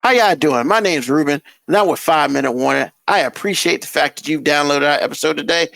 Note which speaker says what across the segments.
Speaker 1: How y'all doing? My name's Reuben, and I'm with 5 Minute Warning. I appreciate the fact that you've downloaded our episode today.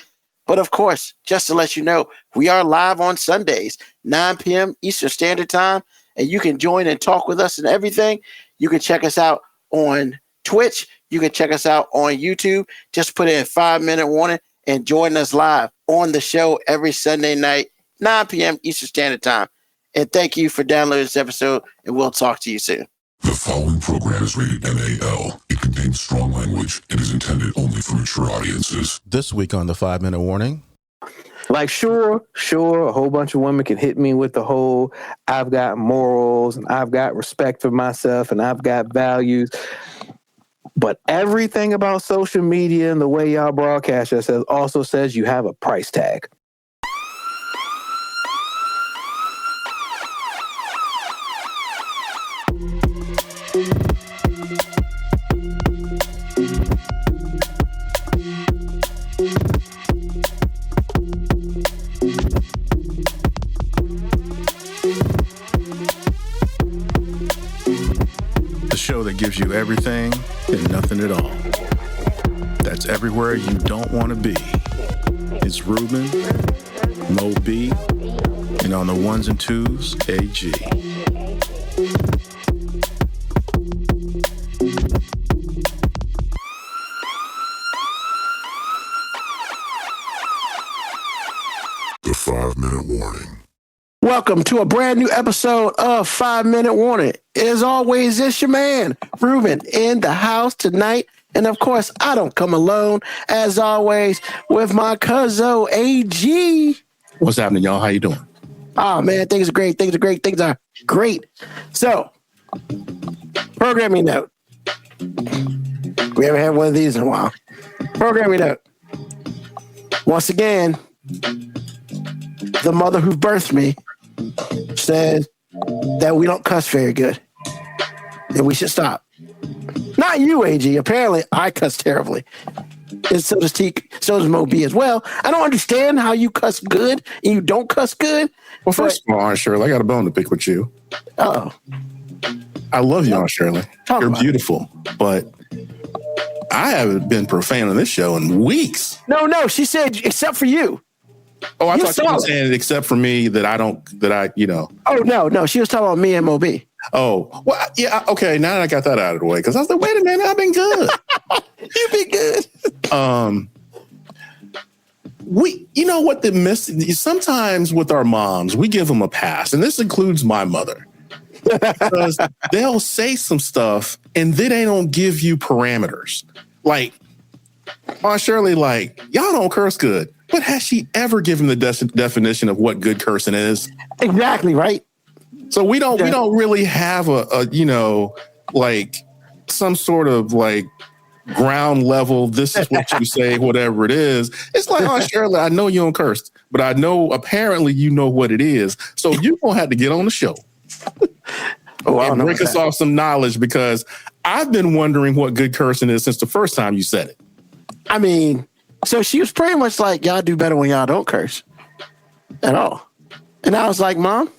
Speaker 1: But of course, just to let you know, we are live on Sundays, 9 p.m. Eastern Standard Time, and you can join and talk with us and everything. You can check us out on Twitch. You can check us out on YouTube. Just put in 5 Minute Warning and join us live on the show every Sunday night, 9 p.m. Eastern Standard Time. And thank you for downloading this episode, and we'll talk to you soon.
Speaker 2: The following program is rated MAL. It contains strong language and is intended only for mature audiences.
Speaker 3: This week on the 5 Minute Warning.
Speaker 4: Like, sure, a whole bunch of women can hit me with the whole, I've got morals and I've got respect for myself and I've got values. But everything about social media and the way y'all broadcast yourselves also says you have a price tag.
Speaker 3: Show that gives you everything and nothing at all. That's everywhere you don't want to be. It's Reuben, Mo B, and on the ones and twos, AG.
Speaker 2: The 5 Minute Warning.
Speaker 1: Welcome to a brand new episode of 5 Minute Warning. As always, it's your man, Reuben, in the house tonight. And of course, I don't come alone, as always, with my cousin, AG.
Speaker 3: What's happening, y'all? How you doing?
Speaker 1: Oh, man, things are great. Things are great. So, programming note. We haven't had one of these in a while. Programming note. Once again, the mother who birthed me says that we don't cuss very good and we should stop. Not you, AG. Apparently, I cuss terribly. And so does Mo B as well. I don't understand how you cuss good and you don't cuss good.
Speaker 5: Well, first of all, Aunt Shirley, I got a bone to pick with you.
Speaker 1: Oh,
Speaker 5: I love you, Aunt Shirley. You're beautiful, but I haven't been profane on this show in weeks.
Speaker 1: No. She said, except for you.
Speaker 5: Oh, I thought you were saying except for me
Speaker 1: Oh, no. She was talking about me and Mo B.
Speaker 5: Oh, well, yeah. Okay. Now that I got that out of the way, because I was like, wait a minute, I've been good.
Speaker 1: You've been good.
Speaker 5: You know what sometimes with our moms, we give them a pass, and this includes my mother, because they'll say some stuff and then they don't give you parameters. Like, Aunt Shirley, like, y'all don't curse good. But has she ever given the definition of what good cursing is?
Speaker 1: Exactly, right?
Speaker 5: So we don't really have a like some sort of like ground level, this is what you say, whatever it is. It's like, oh, Shirley, I know you don't curse, but I know apparently you know what it is. So you're going to have to get on the show and break us off some knowledge, because I've been wondering what good cursing is since the first time you said it.
Speaker 1: I mean, so she was pretty much like, y'all do better when y'all don't curse at all. And I was like, Mom,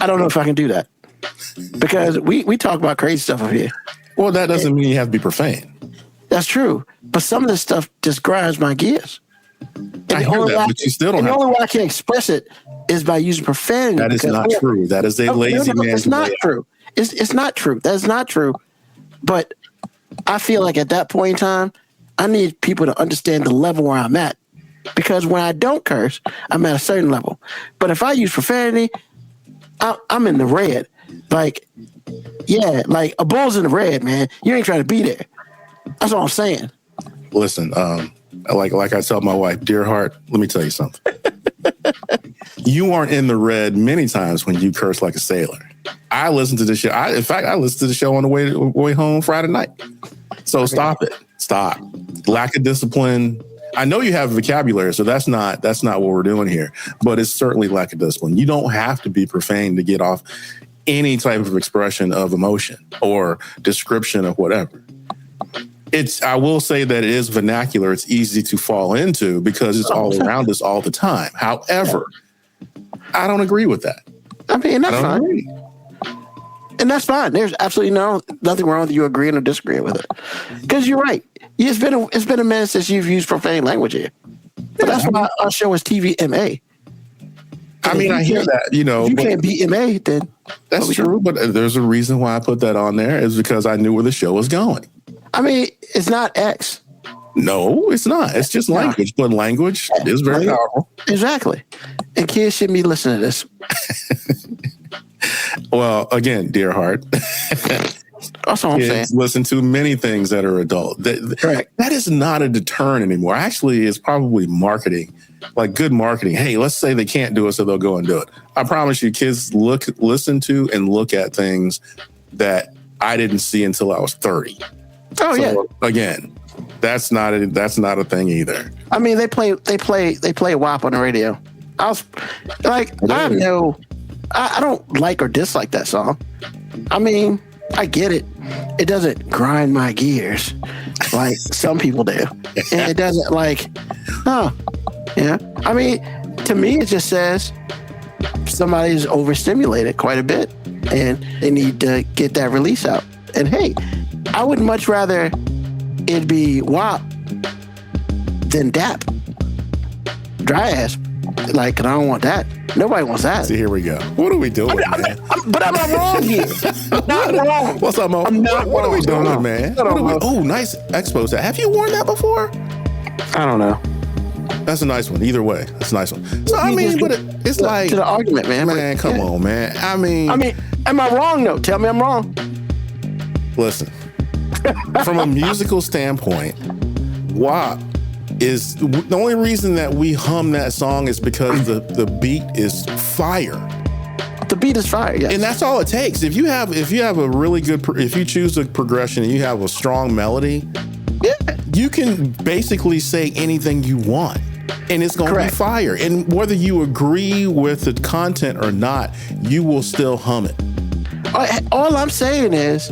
Speaker 1: I don't know if I can do that, because we talk about crazy stuff up here.
Speaker 5: Well, that doesn't mean you have to be profane.
Speaker 1: That's true. But some of this stuff just grinds my gears.
Speaker 5: I hear that, but you still don't have to.
Speaker 1: The only way I can express it is by using profanity.
Speaker 5: That is not true. That is a lazy man.
Speaker 1: It's not true. It's not true. That's not true. But I feel like at that point in time, I need people to understand the level where I'm at. Because when I don't curse, I'm at a certain level. But if I use profanity, I'm in the red. Like, yeah, like a bull's in the red, man. You ain't trying to be there. That's all I'm saying.
Speaker 5: Listen, like I tell my wife, dear heart, let me tell you something. You aren't in the red many times when you curse like a sailor. I listen to the show. In fact, I listened to the show on the way home Friday night. So stop it. Stop. Lack of discipline. I know you have vocabulary, so that's not what we're doing here. But it's certainly lack of discipline. You don't have to be profane to get off any type of expression of emotion or description of whatever. I will say that it is vernacular. It's easy to fall into because it's all around us all the time. However, I don't agree with that.
Speaker 1: I mean, that's fine. And that's fine. There's absolutely nothing wrong with you agreeing or disagreeing with it. Because you're right. It's been a minute since you've used profane language here. But that's why our show is TVMA.
Speaker 5: I mean, I hear that, you know.
Speaker 1: If you can't beat MA, then
Speaker 5: that's true. But there's a reason why I put that on there is because I knew where the show was going.
Speaker 1: I mean, it's not X.
Speaker 5: No, it's not. It's just language. But language is very powerful.
Speaker 1: Exactly. And kids shouldn't be listening to this.
Speaker 5: Well, again, dear heart.
Speaker 1: That's all I'm saying.
Speaker 5: Listen to many things that are adult.
Speaker 1: Correct.
Speaker 5: That is not a deterrent anymore. Actually, it's probably marketing, like good marketing. Hey, let's say they can't do it, so they'll go and do it. I promise you, kids listen to and look at things that I didn't see until I was 30.
Speaker 1: Oh, yeah.
Speaker 5: Again, that's not a thing either.
Speaker 1: I mean, they play WAP on the radio. I was like, I don't like or dislike that song. I mean, I get it. It doesn't grind my gears like some people do. And it doesn't I mean, to me, it just says somebody's overstimulated quite a bit and they need to get that release out. And hey, I would much rather it be WAP than DAP. Dry ass. Like, and I don't want that. Nobody wants that.
Speaker 5: See, here we go. What are we doing, man?
Speaker 1: But I'm not wrong here. Not wrong.
Speaker 5: What's up, Mo?
Speaker 1: I'm not
Speaker 5: What are we
Speaker 1: wrong.
Speaker 5: doing, man? Oh, nice expose. Have you worn that before?
Speaker 4: I don't know.
Speaker 5: That's a nice one. Either way, that's a nice one. So I mean, but it's like
Speaker 1: to the argument, man.
Speaker 5: Man, come on, man. I mean,
Speaker 1: am I wrong though? Tell me I'm wrong.
Speaker 5: Listen, from a musical standpoint, WAP is the only reason that we hum that song is because the beat is fire.
Speaker 1: The beat is fire, yes.
Speaker 5: And that's all it takes. If you have a really good, if you choose a progression and you have a strong melody, you can basically say anything you want, and it's going to be fire. And whether you agree with the content or not, you will still hum it.
Speaker 1: All I'm saying is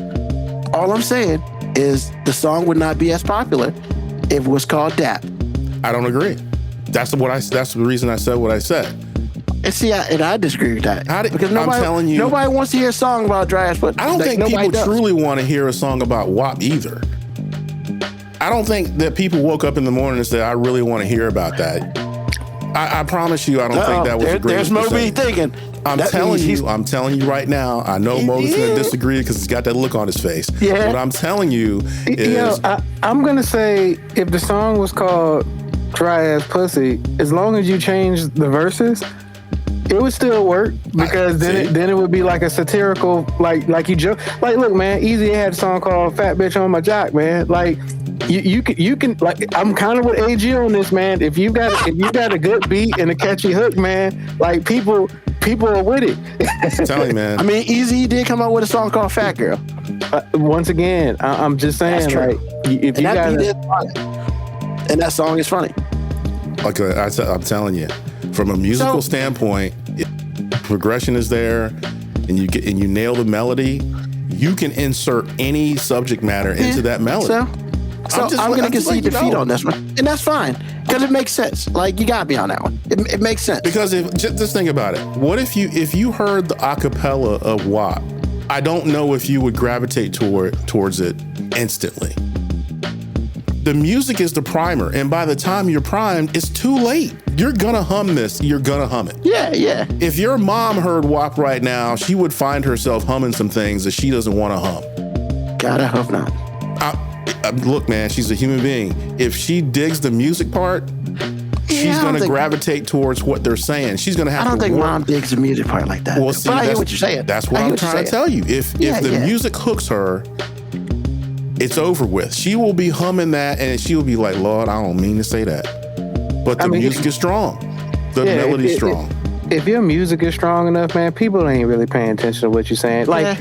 Speaker 1: the song would not be as popular if it was called DAP.
Speaker 5: I don't agree. That's the reason I said what I said.
Speaker 1: And see, I disagree with that. Because nobody,
Speaker 5: I'm telling you,
Speaker 1: nobody wants to hear a song about dry ass pussy.
Speaker 5: I don't think people truly want to hear a song about WAP either. I don't think that people woke up in the morning and said, I really want to hear about that. I promise you, I don't think that was the greatest.
Speaker 1: There's Moby thinking.
Speaker 5: I'm telling you right now, I know Mo's going to disagree because he's got that look on his face.
Speaker 1: Yeah.
Speaker 5: What I'm telling you is...
Speaker 4: I'm going to say, if the song was called Dry Ass Pussy, as long as you change the verses, it would still work, because then it would be like a satirical, like you joke. Like, look, man, Easy had a song called Fat Bitch on My Jock, man. Like, you can like, I'm kind of with AG on this, man. If you got a good beat and a catchy hook, man, like people are with it.
Speaker 5: I'm telling you, man.
Speaker 1: I mean, Easy did come out with a song called Fat Girl.
Speaker 4: Once again, I'm just saying, like, if you got
Speaker 1: and that song is funny.
Speaker 5: Okay, I'm telling you, from a musical standpoint, progression is there, and you nail the melody. You can insert any subject matter into that melody.
Speaker 1: So I'm going to concede defeat on this one, and that's fine, because it makes sense. Like, you got me on that one. It makes sense.
Speaker 5: Because just think about it. What if you heard the acapella of WAP? I don't know if you would gravitate towards it instantly. The music is the primer, and by the time you're primed, it's too late. You're gonna hum this. You're gonna hum it.
Speaker 1: Yeah.
Speaker 5: If your mom heard WAP right now, she would find herself humming some things that she doesn't want to hum.
Speaker 1: God, I hope not.
Speaker 5: Look, man, she's a human being. If she digs the music part, she's gonna gravitate towards what they're saying. She's gonna have to.
Speaker 1: I don't think mom digs the music part like that.
Speaker 5: Well, see,
Speaker 1: but I hear what you're saying.
Speaker 5: That's what I'm trying to tell you. If the music hooks her, it's over with. She will be humming that, and she will be like, Lord, I don't mean to say that. But the music is strong. The melody's strong.
Speaker 4: If your music is strong enough, man, people ain't really paying attention to what you're saying. Like,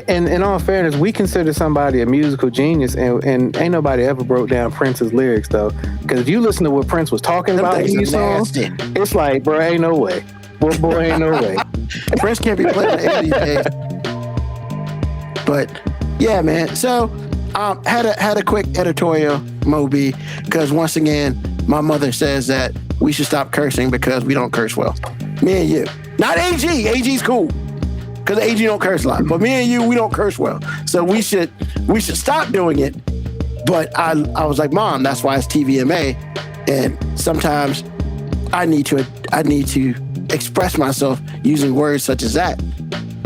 Speaker 4: and in all fairness, we consider somebody a musical genius, and ain't nobody ever broke down Prince's lyrics, though. Because if you listen to what Prince was talking about in these songs, it's like, bro, ain't no way. Boy, ain't no way.
Speaker 1: Prince can't be playing the these days. But, yeah, man. So, had a quick editorial, Moby, because once again, my mother says that we should stop cursing because we don't curse well. Me and you. Not AG. AG's cool. because AG don't curse a lot. But me and you, we don't curse well. So we should stop doing it. But I was like, Mom, that's why it's TVMA. And sometimes I need to express myself using words such as that.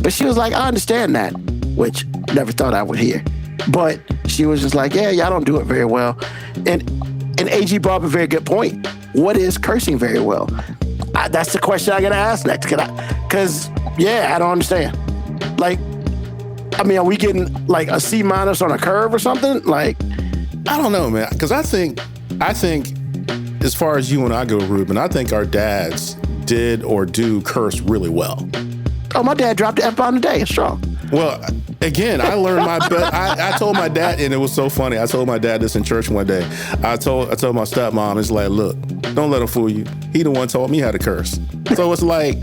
Speaker 1: But she was like, I understand that, which never thought I would hear. But she was just like, yeah, y'all don't do it very well. And AG brought up a very good point. What is cursing very well? That's the question I gotta ask next. Because I don't understand. Like, I mean, are we getting like a C- on a curve or something? Like,
Speaker 5: I don't know, man. Because I think, as far as you and I go, Reuben, I think our dads did or do curse really well.
Speaker 1: Oh, my dad dropped the F-bomb today. It's strong.
Speaker 5: Well, again, I learned my best. I told my dad, and it was so funny. I told my dad this in church one day. I told my stepmom, it's like, look, don't let him fool you. He the one taught me how to curse. So it's like,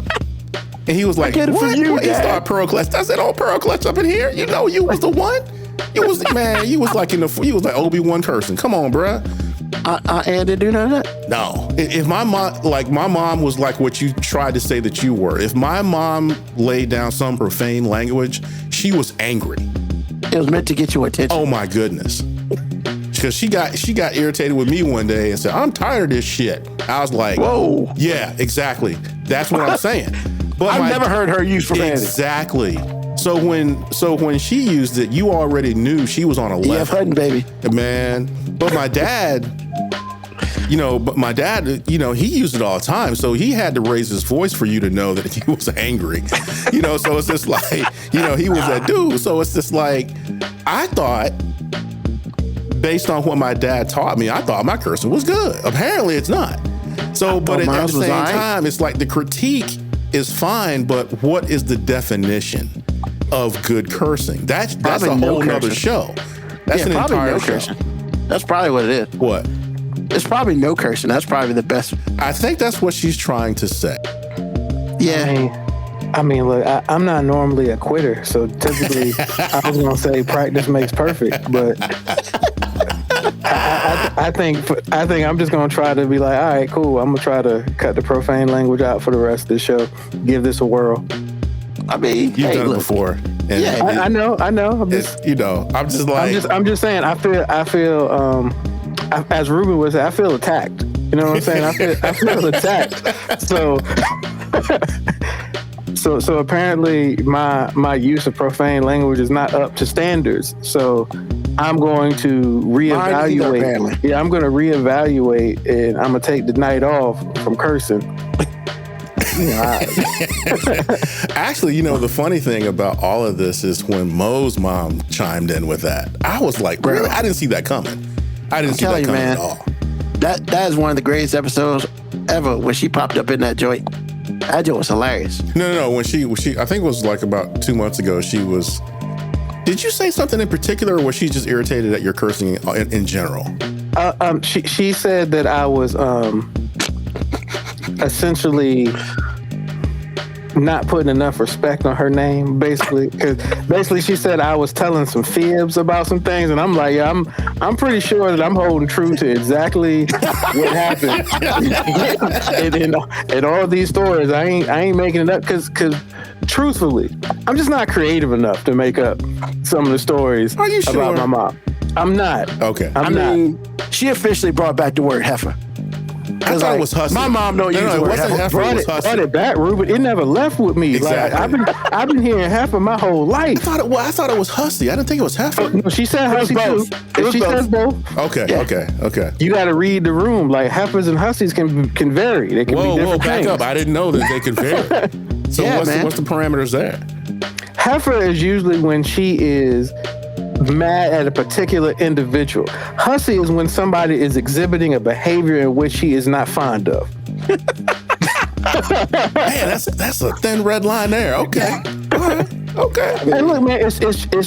Speaker 5: and he was like,
Speaker 1: I get it
Speaker 5: what?
Speaker 1: from you,
Speaker 5: He started pearl clutch. I said, oh, pearl clutch up in here. You know, you was the one. You was like Obi-Wan cursing. Come on, bruh.
Speaker 1: And did do none of that?
Speaker 5: No. If my mom was like what you tried to say that you were. If my mom laid down some profane language, she was angry.
Speaker 1: It was meant to get your attention.
Speaker 5: Oh my goodness. Because she got irritated with me one day and said, I'm tired of this shit. I was like, whoa. Yeah, exactly. That's what I'm saying. But
Speaker 1: I've never heard her use profanity.
Speaker 5: Exactly. So when she used it, you already knew she was on a level.
Speaker 1: Yeah, Hutton, baby.
Speaker 5: Man. But my dad, he used it all the time. So he had to raise his voice for you to know that he was angry. So it's just like, he was that dude. So it's just like, I thought, based on what my dad taught me, I thought my cursing was good. Apparently it's not. So, but at the same time, it's like the critique is fine, but what is the definition of good cursing? That's a whole nother show. That's an entire show.
Speaker 1: Cursing. That's probably what it is.
Speaker 5: What?
Speaker 1: It's probably no cursing. That's probably the best.
Speaker 5: I think that's what she's trying to say.
Speaker 1: Yeah.
Speaker 4: I mean, look, I'm not normally a quitter, so typically I was gonna say practice makes perfect, but I think I'm just gonna try to be like, all right, cool. I'm gonna try to cut the profane language out for the rest of the show. Give this a whirl.
Speaker 1: I mean,
Speaker 5: you've done it before. And
Speaker 1: I know.
Speaker 5: I'm just
Speaker 4: saying. I feel. As Reuben would say, I feel attacked. You know what I'm saying? I feel attacked. So apparently my use of profane language is not up to standards. So I'm going to reevaluate. Yeah, I'm going to reevaluate, and I'm going to take the night off from cursing.
Speaker 5: Actually, the funny thing about all of this is when Mo's mom chimed in with that, I was like, really? I didn't see that coming. I didn't see that coming at all.
Speaker 1: That is one of the greatest episodes ever when she popped up in that joint. That joint was hilarious.
Speaker 5: No. When she, I think it was like about 2 months ago, she was. Did you say something in particular, or was she just irritated at your cursing in general?
Speaker 4: She said that I was essentially not putting enough respect on her name, basically, because she said I was telling some fibs about some things, and I'm like, yeah, I'm pretty sure that I'm holding true to exactly what happened. and all these stories, I ain't making it up because truthfully, I'm just not creative enough to make up some of the stories about my mom. I'm not.
Speaker 5: Okay.
Speaker 1: I mean, she officially brought back the word heifer.
Speaker 5: I thought it was hussy.
Speaker 1: My mom don't use the word heifer.
Speaker 4: Brought it back, Reuben. It never left with me.
Speaker 5: Exactly.
Speaker 4: Like I've been hearing heifer my whole life.
Speaker 5: I thought it was hussy. I didn't think it was heifer.
Speaker 4: No, she said hussy too. She says both.
Speaker 5: Okay.
Speaker 1: Yeah.
Speaker 5: Okay.
Speaker 4: You got to read the room. Like heifers and hussies can vary. They can be different
Speaker 5: back
Speaker 4: things.
Speaker 5: up. I didn't know that they could vary. So what's the parameters there?
Speaker 4: Heifer is usually when she is mad at a particular individual. Hussy is when somebody is exhibiting a behavior in which he is not fond of.
Speaker 5: Man, that's a thin red line there. Okay. All right. Okay.
Speaker 4: And look, man, it's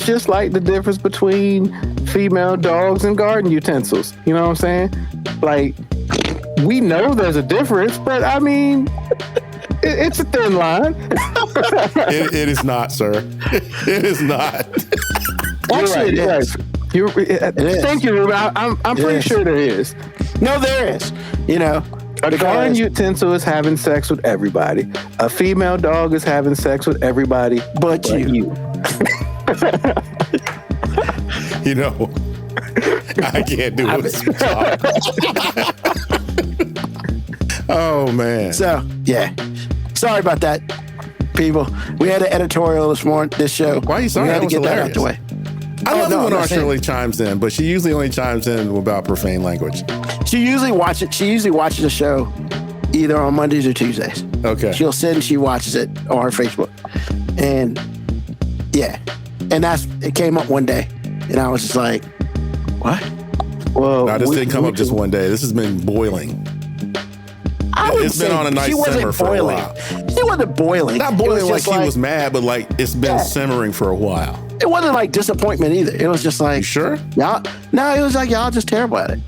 Speaker 4: just like the difference between female dogs and garden utensils. You know what I'm saying? Like, we know there's a difference, but I mean, it's a thin line.
Speaker 5: It is not, sir. It is not.
Speaker 1: Actually, it is.
Speaker 4: Thank you, Reuben. I'm pretty sure there is.
Speaker 1: No, there is.
Speaker 4: A garden utensil is having sex with everybody. A female dog is having sex with everybody
Speaker 1: but you.
Speaker 5: You know, I can't do it. Oh, man.
Speaker 1: So, yeah. Sorry about that, people. We had an editorial this show.
Speaker 5: Why are you sorry?
Speaker 1: We had to
Speaker 5: That was
Speaker 1: get that out
Speaker 5: hilarious.
Speaker 1: the way.
Speaker 5: I love it when
Speaker 1: I'm
Speaker 5: our
Speaker 1: saying-
Speaker 5: Shirley chimes in, but she usually only chimes in about profane language.
Speaker 1: She usually watches the show either on Mondays or Tuesdays.
Speaker 5: Okay.
Speaker 1: She'll send, she watches it on her Facebook. And yeah. And it came up one day. And I was just like, what?
Speaker 4: Well,
Speaker 5: Now, this didn't come up just one day. This has been boiling. It's been on a nice simmer for a while.
Speaker 1: She wasn't boiling.
Speaker 5: Not boiling like he was mad, but like it's been simmering for a while.
Speaker 1: It wasn't like disappointment either. It was just like,
Speaker 5: You sure?
Speaker 1: y'all. No, it was like y'all just terrible at it.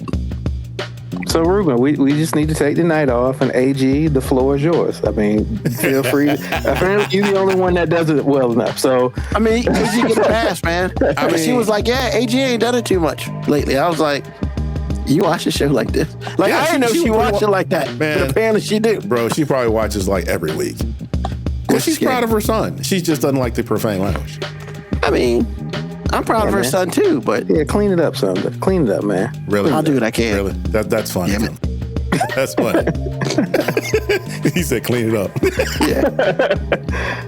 Speaker 4: So, Reuben, we just need to take the night off, and AG, the floor is yours. I mean, feel free. Apparently, you're the only one that does it well enough. So,
Speaker 1: I mean, because you get a pass, man. I mean, she was like, yeah, AG ain't done it too much lately. I was like, you watch the show like this? Like,
Speaker 5: Yeah,
Speaker 1: I didn't know she watched it like that.
Speaker 5: Man.
Speaker 1: But apparently she do.
Speaker 5: Bro, she probably watches like every week. Well, she's proud of her son. She just doesn't like the profane language.
Speaker 1: I mean, I'm proud of her
Speaker 4: man.
Speaker 1: son too, but
Speaker 4: yeah, clean it up, son. Clean it up, man.
Speaker 5: Really?
Speaker 1: I'll do what I can.
Speaker 5: Really? That's funny.
Speaker 1: Yeah, man.
Speaker 5: That's funny. He said, clean it up.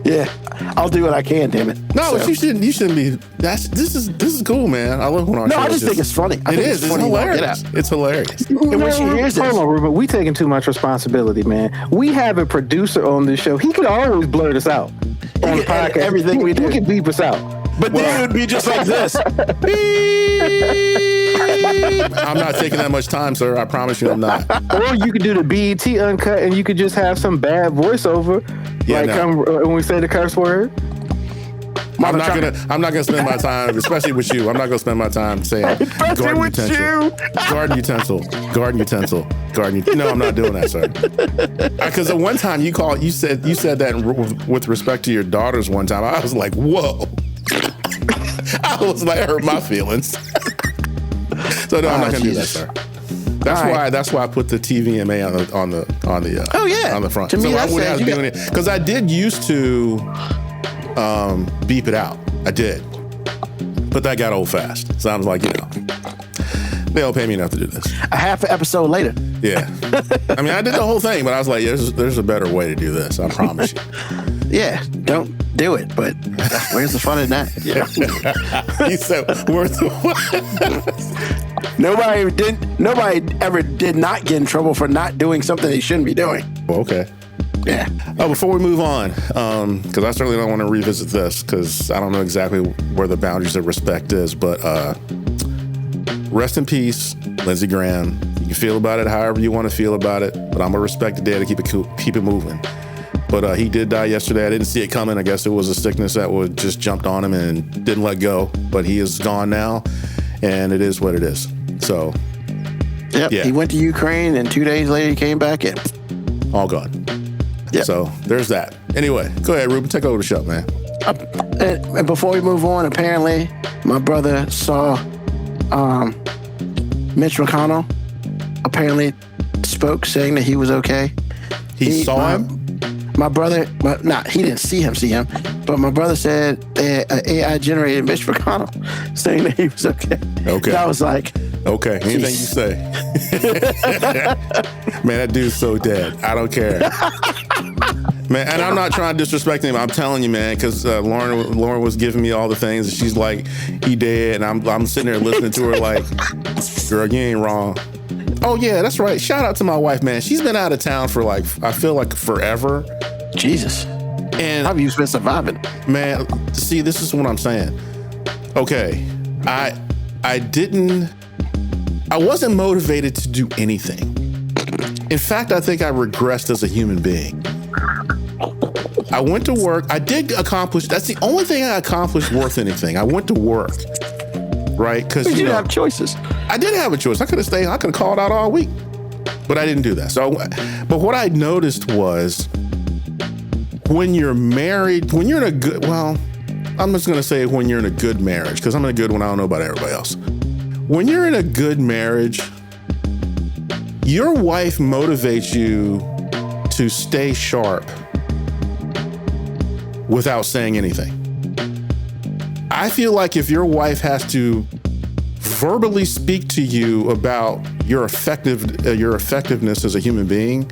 Speaker 1: Yeah, I'll do what I can, damn it.
Speaker 5: No,
Speaker 1: So-
Speaker 5: but you shouldn't be. This is cool, man. I love when our
Speaker 1: No,
Speaker 5: show
Speaker 1: I just
Speaker 5: is
Speaker 1: think it's funny. I
Speaker 5: It
Speaker 1: think
Speaker 5: is. It's
Speaker 1: funny.
Speaker 5: hilarious. It's hilarious.
Speaker 1: And when she hears this,
Speaker 4: Hold on, Reuben. We taking too much responsibility, man. We have a producer on this show. He could always blur this out on the
Speaker 1: can edit
Speaker 4: podcast.
Speaker 1: everything we do.
Speaker 4: He can beep us out.
Speaker 1: but then it would be just like this.
Speaker 5: I'm not taking that much time, sir. I promise you I'm not.
Speaker 4: Or you could do the BET uncut, and you could just have some bad voiceover,
Speaker 5: Yeah,
Speaker 4: like
Speaker 5: no.
Speaker 4: when we say the curse word.
Speaker 5: I'm not gonna spend my time, especially with you. I'm not gonna spend my time saying garden
Speaker 1: with
Speaker 5: utensil, garden utensil, garden utensil, garden. No, I'm not doing that, sir. Because the one time you said that with respect to your daughters. One time, I was like, whoa. I was like, it hurt my feelings. So no, I'm not gonna do that,
Speaker 1: Jesus.
Speaker 5: sir. That's why I put the TVMA on the on the front.
Speaker 1: To me,
Speaker 5: so I
Speaker 1: that
Speaker 5: wouldn't
Speaker 1: says
Speaker 5: have
Speaker 1: you
Speaker 5: to do it because I did used to beep it out. I did, but that got old fast. So I was like, they don't pay me enough to do this.
Speaker 1: A half an episode later.
Speaker 5: Yeah, I mean, I did the whole thing, but I was like, there's a better way to do this. I promise you.
Speaker 1: Yeah, don't do it. But where's the fun in that?
Speaker 5: Yeah. He said, "Where's the what?"
Speaker 1: Nobody ever did not get in trouble for not doing something they shouldn't be doing.
Speaker 5: Well, okay.
Speaker 1: Yeah.
Speaker 5: Oh, before we move on, because I certainly don't want to revisit this because I don't know exactly where the boundaries of respect is, but rest in peace, Lindsey Graham. You can feel about it however you want to feel about it, but I'm gonna respect the day to keep it moving. But he did die yesterday. I didn't see it coming. I guess it was a sickness that would just jumped on him and didn't let go. But he is gone now, and it is what it is. So,
Speaker 1: Yep.
Speaker 5: Yeah.
Speaker 1: He went to Ukraine, and 2 days later he came back in.
Speaker 5: all gone.
Speaker 1: Yep.
Speaker 5: So there's that. Anyway, go ahead, Reuben. Take over the show, man.
Speaker 1: And before we move on, apparently my brother saw Mitch McConnell. Apparently spoke saying that he was okay.
Speaker 5: He saw him.
Speaker 1: My brother, he didn't see him, but my brother said that AI generated Mitch McConnell saying that he was okay.
Speaker 5: Okay.
Speaker 1: And I was like,
Speaker 5: Okay, anything you say. Man, that dude's so dead. I don't care. Man, and I'm not trying to disrespect him. I'm telling you, man, because Lauren was giving me all the things, and she's like, he dead, and I'm sitting there listening to her like, girl, you ain't wrong. Oh, yeah, that's right. Shout out to my wife, man. She's been out of town for like, I feel like forever.
Speaker 1: Jesus.
Speaker 5: And
Speaker 1: How have you been surviving?
Speaker 5: man, see, this is what I'm saying. Okay, I wasn't motivated to do anything. In fact, I think I regressed as a human being. I went to work. I did accomplish, that's the only thing I accomplished worth anything. I went to work, right? Because
Speaker 1: You didn't have choices.
Speaker 5: I did have a choice. I could have stayed. I could have called out all week, but I didn't do that. So, but what I noticed was when you're married, when you're in a good, well, I'm just going to say when you're in a good marriage, because I'm in a good one. I don't know about everybody else. When you're in a good marriage, your wife motivates you to stay sharp without saying anything. I feel like if your wife has to verbally speak to you about your effectiveness as a human being,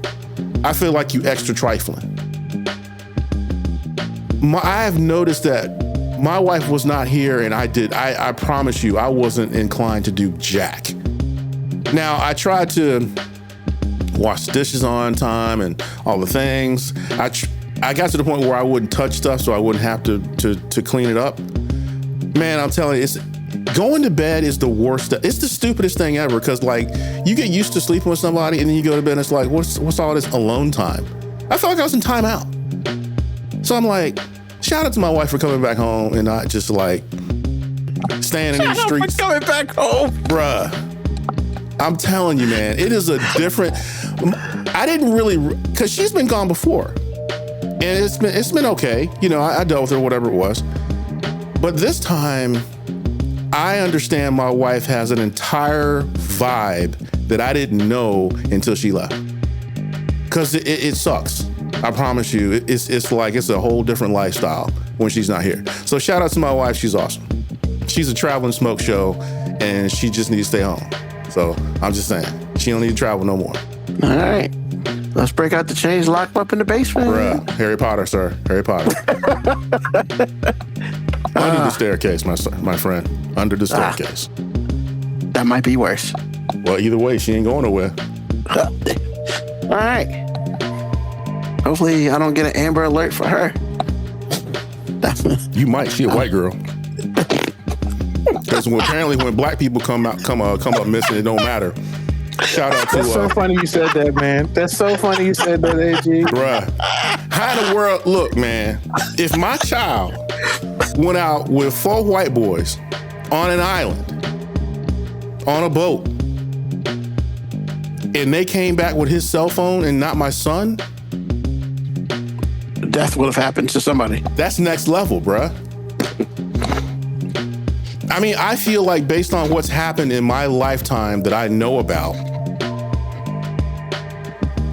Speaker 5: I feel like you extra trifling. I have noticed that my wife was not here, and I promise you, I wasn't inclined to do jack. Now, I tried to wash the dishes on time and all the things. I got to the point where I wouldn't touch stuff so I wouldn't have to clean it up. Man, I'm telling you, going to bed is the worst. It's the stupidest thing ever, because like you get used to sleeping with somebody and then you go to bed and it's like, what's all this alone time? I felt like I was in timeout. So I'm like, shout out to my wife for coming back home and not just like staying in these streets.
Speaker 1: Coming back home,
Speaker 5: bruh. I'm telling you, man, it is a different. I didn't really, because she's been gone before, and it's been okay. You know, I dealt with her, whatever it was. But this time, I understand my wife has an entire vibe that I didn't know until she left. Because it sucks. I promise you, it's like it's a whole different lifestyle when she's not here. So shout out to my wife, she's awesome. She's a traveling smoke show, and she just needs to stay home. So I'm just saying, she don't need to travel no more.
Speaker 1: All right. Let's break out the chains, lock them up in the basement.
Speaker 5: Bruh, Harry Potter, sir. Harry Potter. Under the staircase, my friend. Under the staircase.
Speaker 1: That might be worse.
Speaker 5: Well, either way, she ain't going nowhere.
Speaker 1: All right. Hopefully I don't get an Amber Alert for her.
Speaker 5: You might. She a white girl. Because apparently when black people come up missing, it don't matter. Shout out to
Speaker 4: That's so funny you said that, man. That's so funny you said that, AG.
Speaker 5: Bruh. How in the world, look, man, if my child went out with 4 white boys on an island, on a boat, and they came back with his cell phone and not my son,
Speaker 1: death would have happened to somebody.
Speaker 5: That's next level, bruh. I mean, I feel like based on what's happened in my lifetime that I know about,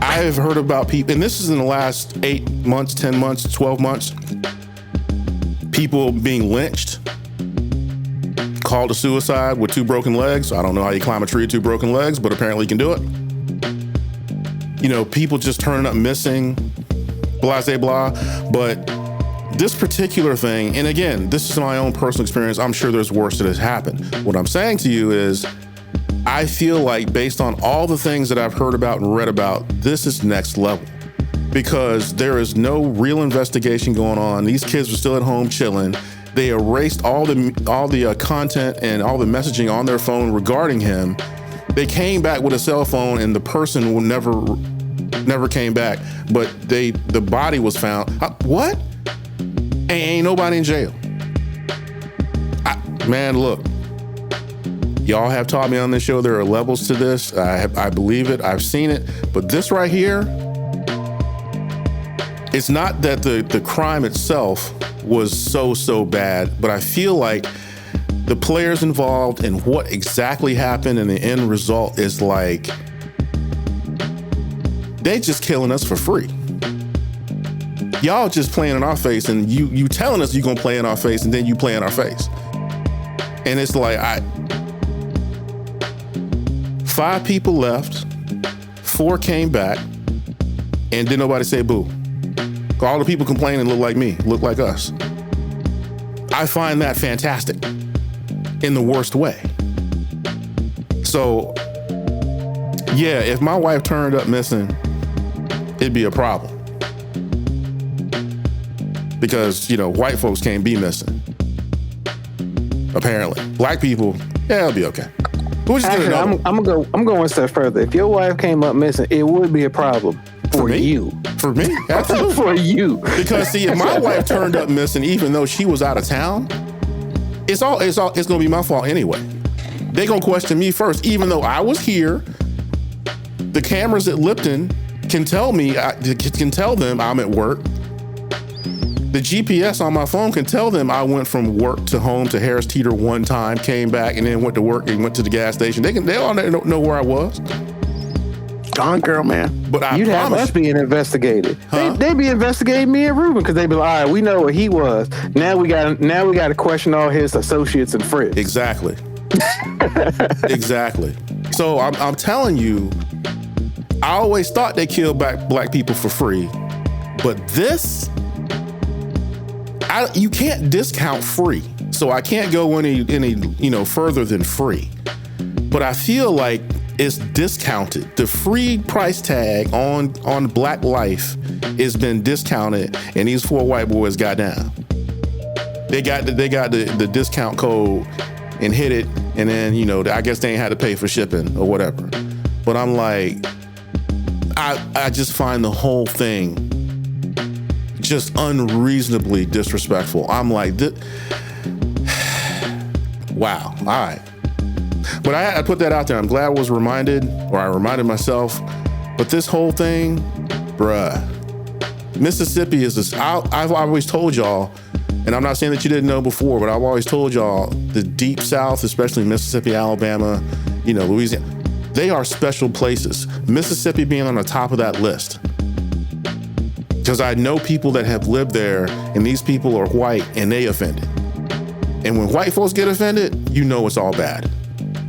Speaker 5: I have heard about people, and this is in the last 8 months, 10 months, 12 months, people being lynched, called a suicide with 2 broken legs. I don't know how you climb a tree with 2 broken legs, but apparently you can do it. You know, people just turning up missing, blah, blah, blah. But this particular thing, and again, this is my own personal experience. I'm sure there's worse that has happened. What I'm saying to you is, I feel like based on all the things that I've heard about and read about, this is next level. Because there is no real investigation going on. These kids are still at home chilling. They erased all the content and all the messaging on their phone regarding him. They came back with a cell phone, and the person will never came back. But the body was found. What? Ain't nobody in jail. Man, look. Y'all have taught me on this show there are levels to this. I believe it. I've seen it. But this right here, it's not that the crime itself was so bad, but I feel like the players involved and what exactly happened and the end result is like, they just killing us for free. Y'all just playing in our face, and you telling us you're gonna play in our face, and then you play in our face. And it's like, 5 people left, 4 came back, and didn't nobody say boo. All the people complaining look like me, look like us. I find that fantastic in the worst way. So, yeah, if my wife turned up missing, it'd be a problem. Because, you know, white folks can't be missing. Apparently. Black people, yeah, it'll be okay.
Speaker 4: Actually, I'm gonna go one step further. If your wife came up missing, it would be a problem for you.
Speaker 5: For me? Absolutely.
Speaker 4: For you.
Speaker 5: Because see, if my wife turned up missing, even though she was out of town, it's gonna be my fault anyway. They gonna question me first, even though I was here. The cameras at Lipton can tell them I'm at work. The GPS on my phone can tell them I went from work to home to Harris Teeter one time, came back, and then went to work and went to the gas station. They all know where I was.
Speaker 1: gone girl, man.
Speaker 5: But I
Speaker 4: You'd have
Speaker 5: promise
Speaker 4: us being investigated.
Speaker 5: Huh?
Speaker 4: They'd be investigating me and Reuben because they'd be like, all right, we know what he was. Now we got to question all his associates and friends.
Speaker 5: Exactly. Exactly. So I'm telling you, I always thought they killed black people for free, but this, you can't discount free. So I can't go any further than free. But I feel like it's discounted. The free price tag on black life has been discounted, and these 4 white boys got down. They got the discount code and hit it, and then I guess they ain't had to pay for shipping or whatever. But I'm like, I just find the whole thing just unreasonably disrespectful. I'm like, wow, all right. But I put that out there. I'm glad I was reminded, or I reminded myself. But this whole thing, bruh, Mississippi is this. I've always told y'all, and I'm not saying that you didn't know before, but I've always told y'all the deep South, especially Mississippi, Alabama, Louisiana, they are special places. Mississippi being on the top of that list. Because I know people that have lived there, and these people are white, and they offended. And when white folks get offended, it's all bad.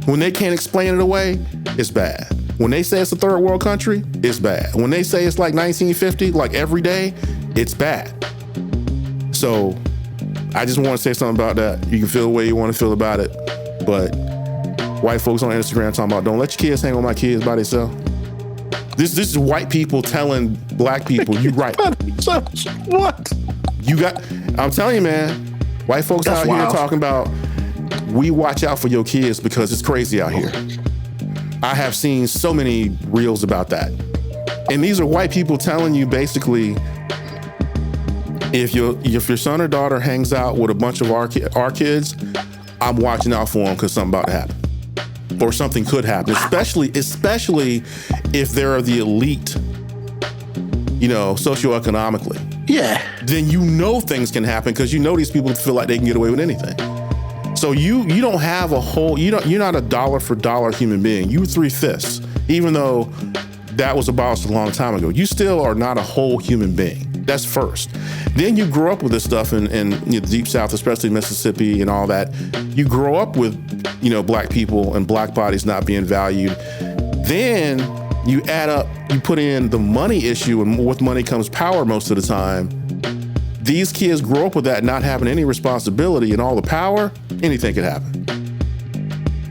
Speaker 5: When they can't explain it away, it's bad. When they say it's a third world country, it's bad. When they say it's like 1950, like every day, it's bad. So I just want to say something about that. You can feel the way you want to feel about it, but white folks on Instagram talking about, don't let your kids hang on my kids by themselves. This is white people telling black people, you right.
Speaker 1: What?
Speaker 5: I'm telling you, man, white folks
Speaker 1: That's
Speaker 5: out
Speaker 1: wild.
Speaker 5: here talking about, we watch out for your kids because it's crazy out here. I have seen so many reels about that. And these are white people telling you basically, if your son or daughter hangs out with a bunch of our kids, I'm watching out for them because something about to happen. Or something could happen, especially if they're the elite, socioeconomically.
Speaker 1: Yeah.
Speaker 5: Then things can happen because these people feel like they can get away with anything. So you don't have you're not a dollar for dollar human being. You 3/5, even though that was abolished a long time ago. You still are not a whole human being. That's first. Then you grow up with this stuff in the Deep South, especially Mississippi and all that. You grow up with, black people and black bodies not being valued. Then you put in the money issue, and with money comes power most of the time. These kids grow up with that not having any responsibility and all the power, anything could happen.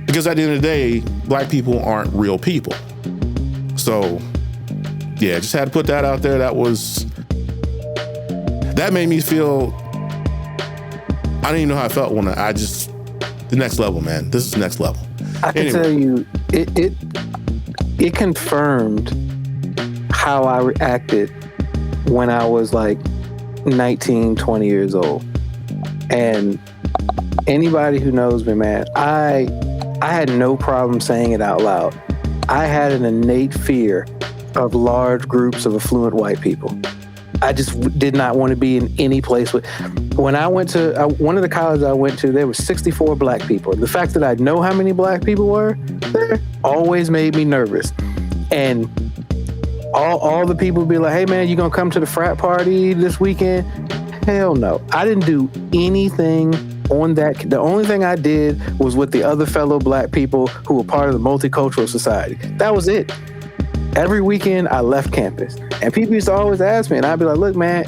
Speaker 5: Because at the end of the day, black people aren't real people. So, yeah, just had to put that out there. That made me feel, I didn't even know how I felt when the next level, man. This is next level.
Speaker 4: I can tell you, it confirmed how I reacted when I was like 19, 20 years old. And anybody who knows me, man, I had no problem saying it out loud. I had an innate fear of large groups of affluent white people. I just did not want to be in any place with. When I went to one of the colleges I went to, there were 64 black people. The fact that I know how many black people were there always made me nervous. And all the people would be like, hey man, you gonna come to the frat party this weekend? Hell no. I didn't do anything on that. The only thing I did was with the other fellow black people who were part of the multicultural society. That was it. Every weekend I left campus. And people used to always ask me, and I'd be like, look, man,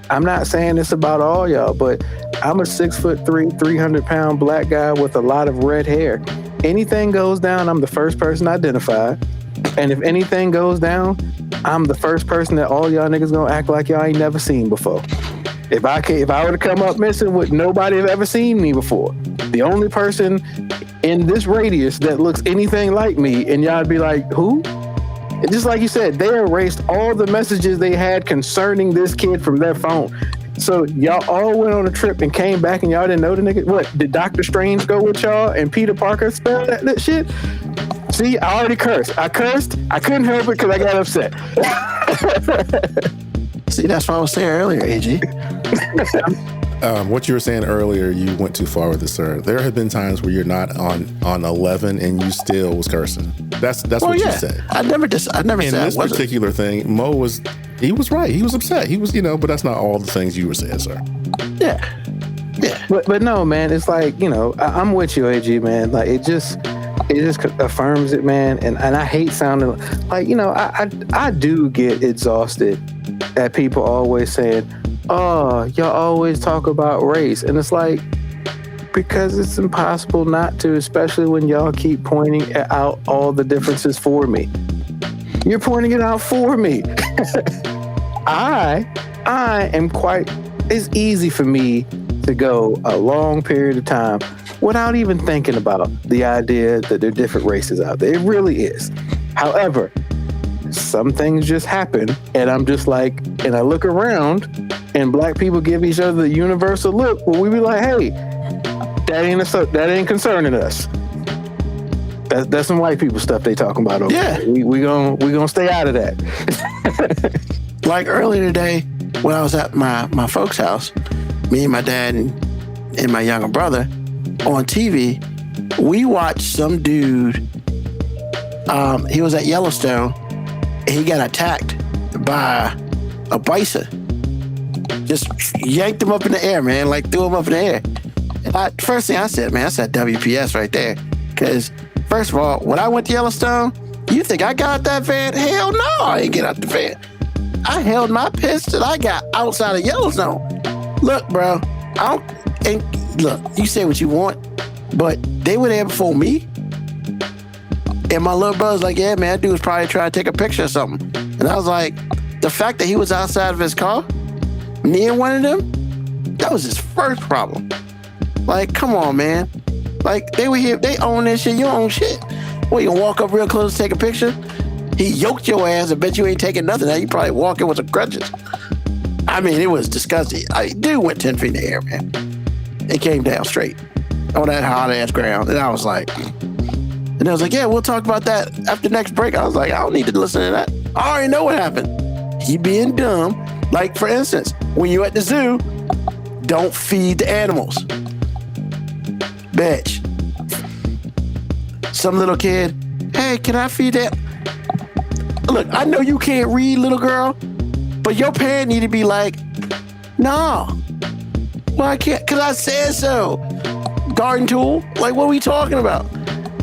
Speaker 4: I'm not saying this about all y'all, but I'm a 6'3", 300-pound black guy with a lot of red hair. Anything goes down, I'm the first person identified. And if anything goes down, I'm the first person that all y'all niggas gonna act like y'all ain't never seen before. If I were to come up missing with nobody have ever seen me before, the only person in this radius that looks anything like me, and y'all'd be like, who? And just like you said, they erased all the messages they had concerning this kid from their phone. So y'all all went on a trip and came back and y'all didn't know the nigga? What, did Dr. Strange go with y'all and Peter Parker spell that shit? See, I already cursed. I cursed. I couldn't help it because I got upset.
Speaker 1: See, that's what I was saying earlier, AG.
Speaker 5: What you were saying earlier, you went too far with it, sir. There have been times where you're not on 11 and you still was cursing. That's what you said.
Speaker 1: I never
Speaker 5: In
Speaker 1: said
Speaker 5: this particular thing, Mo was right. He was upset. He was, but that's not all the things you were saying, sir.
Speaker 1: Yeah.
Speaker 4: But no, man, it's like, I'm with you, AG, man. Like it just affirms it, man. And I hate sounding like, I do get exhausted at people always saying, oh, y'all always talk about race. And it's like, because it's impossible not to, especially when y'all keep pointing out all the differences for me. You're pointing it out for me. I am it's easy for me to go a long period of time without even thinking about the idea that there are different races out there. It really is. However, some things just happen, and I'm just like, and I look around, and black people give each other the universal look where we be like, hey, that ain't concerning us. That's some white people stuff they talking about over there. We gonna stay out of that.
Speaker 1: Like earlier today, when I was at my folks' house, me and my dad and my younger brother on TV, we watched some dude. He was at Yellowstone, and he got attacked by a bison. Just yanked him up in the air, man, like threw him up in the air. And first thing I said, man, I said WPS right there. Because, first of all, when I went to Yellowstone, you think I got out that van? Hell no, I didn't get out the van. I held my piss till I got outside of Yellowstone. Look, bro, look, you say what you want, but they were there before me. And my little brother's like, yeah, man, that dude was probably trying to take a picture or something. And I was like, the fact that he was outside of his car, near one of them, that was his first problem. Like, come on, man. Like, they were here, they own this shit, you own shit. Well, you gonna walk up real close and take a picture? He yoked your ass. I bet you ain't taking nothing. Now you probably walking with some crutches. I mean, it was disgusting. Dude went 10 feet in the air, man. It came down straight on that hot ass ground. And I was like, yeah, we'll talk about that after next break. I was like, I don't need to listen to that. I already know what happened. He being dumb. Like, for instance, when you at the zoo, don't feed the animals. Bitch. Some little kid, hey, can I feed that? Look, I know you can't read, little girl, but your parent need to be like, no. Well, I can't, because I said so. Garden tool? Like, what are we talking about?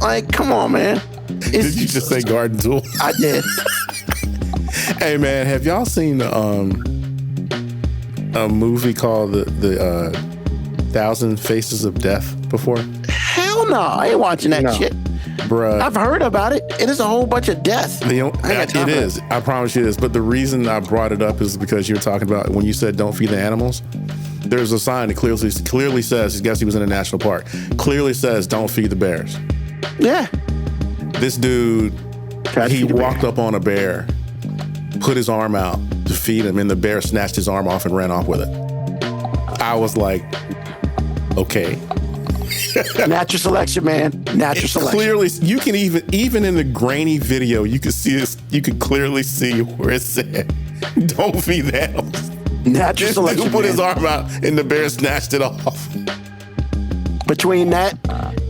Speaker 1: Like, come on, man.
Speaker 5: Did you just say garden tool?
Speaker 1: I did.
Speaker 5: Hey, man, have y'all seen a movie called the 1,000 Faces of Death before?
Speaker 1: Hell no, I ain't watching that shit.
Speaker 5: Bruh.
Speaker 1: I've heard about it. It is a whole bunch of death.
Speaker 5: It is. I promise you it is. But the reason I brought it up is because you were talking about when you said don't feed the animals. There's a sign that clearly says, I guess he was in a national park, clearly says don't feed the bears.
Speaker 1: Yeah.
Speaker 5: This dude, he walked up on a bear, put his arm out to feed him, and the bear snatched his arm off and ran off with it. I was like, okay.
Speaker 1: Natural selection, man. Natural selection.
Speaker 5: Clearly, you can even in the grainy video, you can see this. You can clearly see where it said, "Don't feed the animals."
Speaker 1: Natural selection.
Speaker 5: Dude put his arm out, and the bear snatched it off.
Speaker 1: Between that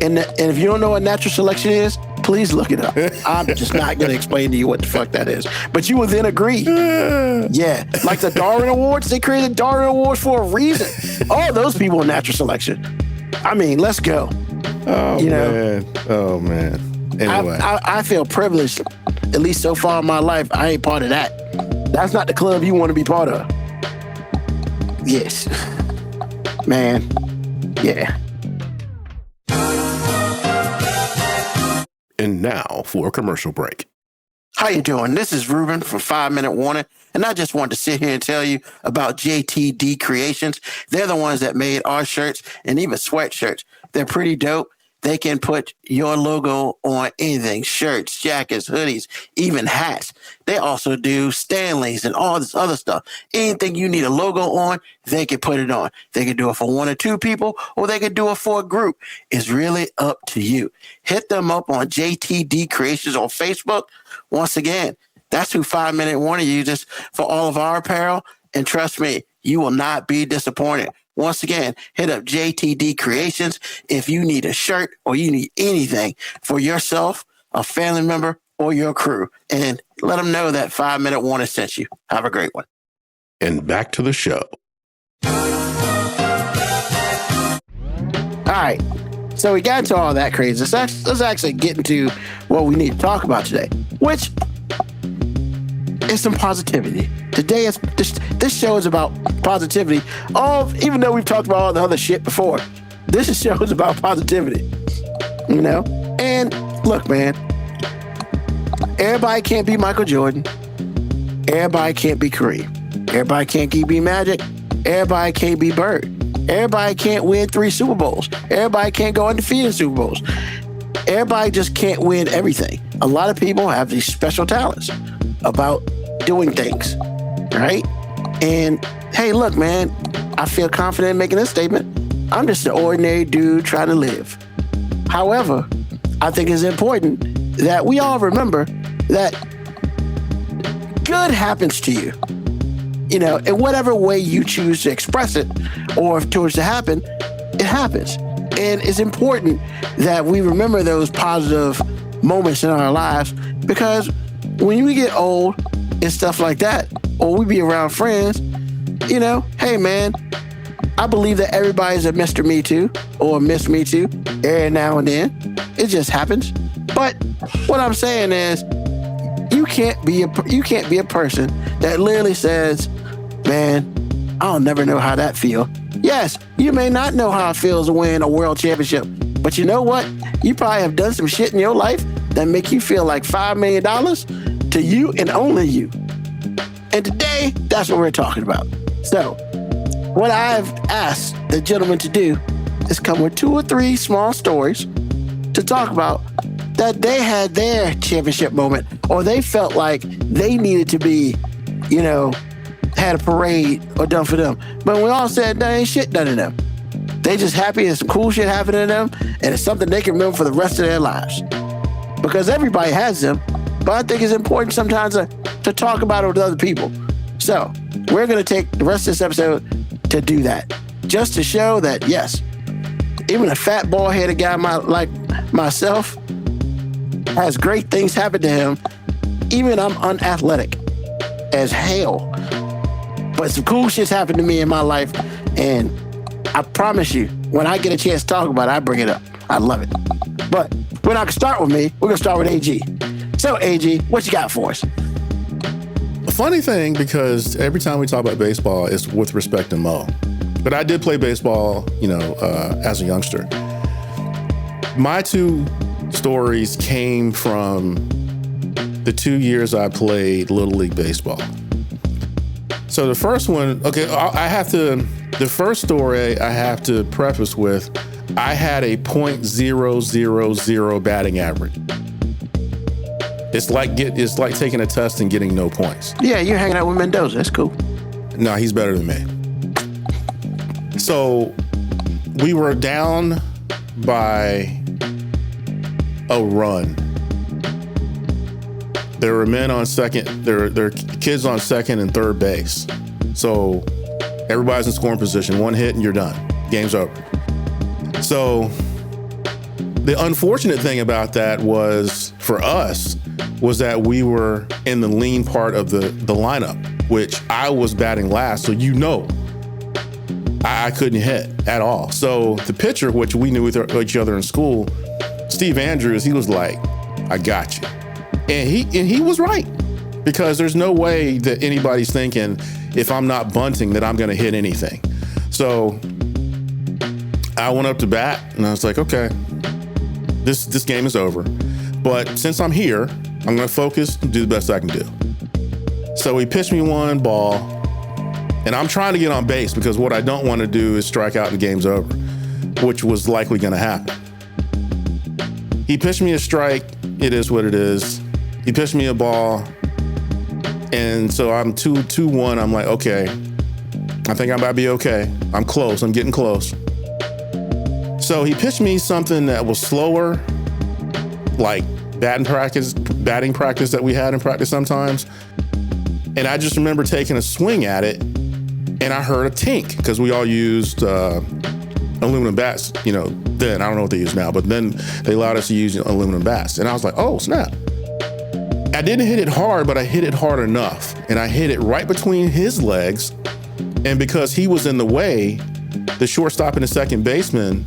Speaker 1: and if you don't know what natural selection is, please look it up. I'm just not going to explain to you what the fuck that is. But you will then agree. Yeah. Like the Darwin Awards, they created Darwin Awards for a reason. All those people in natural selection. I mean, let's go.
Speaker 5: Oh, man. Oh, man. Anyway.
Speaker 1: I feel privileged, at least so far in my life. I ain't part of that. That's not the club you want to be part of. Yes. Man. Yeah.
Speaker 5: And now for a commercial break.
Speaker 1: How you doing? This is Reuben from 5 Minute Warning, and I just wanted to sit here and tell you about JTD Creations. They're the ones that made our shirts and even sweatshirts. They're pretty dope. They can put your logo on anything, shirts, jackets, hoodies, even hats. They also do Stanleys and all this other stuff. Anything you need a logo on, they can put it on. They can do it for one or two people, or they can do it for a group. It's really up to you. Hit them up on JTD Creations on Facebook. Once again, that's who 5 Minute Warning uses for all of our apparel. And trust me, you will not be disappointed. once again, hit up JTD Creations if you need a shirt or you need anything for yourself, a family member, or your crew. And let them know that 5 Minute Warning sent you. Have a great one.
Speaker 5: And back to the show.
Speaker 1: All right. So we got into all that crazy. Let's actually get into what we need to talk about today, which is some positivity. Today is this show is about positivity. Even though we've talked about all the other shit before, this show is about positivity. You know? And look, man, everybody can't be Michael Jordan. Everybody can't be Kareem. Everybody can't be Magic. Everybody can't be Bird. Everybody can't win 3 Super Bowls. Everybody can't go undefeated in Super Bowls. Everybody just can't win everything. A lot of people have these special talents about doing things, right? And hey, look, man, I feel confident in making this statement. I'm just an ordinary dude trying to live. However, I think it's important that we all remember that good happens to you. You know, in whatever way you choose to express it or towards to happen, it happens. And it's important that we remember those positive moments in our lives, because when we get old and stuff like that, or we be around friends, you know, hey man, I believe that everybody's a Mr. Me Too or Miss Me Too every now and then. It just happens. But what I'm saying is, you can't be a person that literally says, man, I'll never know how that feels. Yes, you may not know how it feels to win a world championship, but you know what? You probably have done some shit in your life that make you feel like $5 million to you and only you. And today, that's what we're talking about. So, what I've asked the gentleman to do is come with 2 or 3 small stories to talk about that they had their championship moment, or they felt like they needed to be, you know, had a parade or done for them. But we all said there ain't shit done to them. They just happy and some cool shit happened to them, and it's something they can remember for the rest of their lives. Because everybody has them, but I think it's important sometimes to talk about it with other people. So we're going to take the rest of this episode to do that, just to show that, yes, even a fat bald-headed guy like myself has great things happen to him. Even I'm unathletic as hell, but some cool shit's happened to me in my life, and I promise you, when I get a chance to talk about it, I bring it up. I love it. But we're not going to start with me. We're going to start with AG. So, AG, what you got for us?
Speaker 5: A funny thing, because every time we talk about baseball, it's with respect to Mo. But I did play baseball, you know, as a youngster. My 2 stories came from the 2 years I played Little League Baseball. So the first one, okay, the first story I have to preface with, I had a .000 batting average. It's like taking a test and getting no points.
Speaker 1: Yeah, you're hanging out with Mendoza. That's cool.
Speaker 5: No, he's better than me. So we were down by a run. There were men on second. There are kids on second and third base. So everybody's in scoring position. 1 hit and you're done. Game's over. So the unfortunate thing about that was, for us, was that we were in the lean part of the lineup, which I was batting last. So I couldn't hit at all. So the pitcher, which we knew with each other in school, Steve Andrews, he was like, I got you. And he was right, because there's no way that anybody's thinking, if I'm not bunting, that I'm going to hit anything. So I went up to bat and I was like, okay, this game is over. But since I'm here, I'm going to focus and do the best I can do. So he pitched me 1 ball, and I'm trying to get on base, because what I don't want to do is strike out and the game's over, which was likely going to happen. He pitched me a strike. It is what it is. He pitched me a ball, and so I'm 2-1. I'm like, okay, I think I'm about to be okay. I'm close. I'm getting close. So he pitched me something that was slower, like batting practice that we had in practice sometimes. And I just remember taking a swing at it, and I heard a tink because we all used aluminum bats, then. I don't know what they use now, but then they allowed us to use aluminum bats. And I was like, oh, snap. I didn't hit it hard, but I hit it hard enough. And I hit it right between his legs. And because he was in the way, the shortstop and the second baseman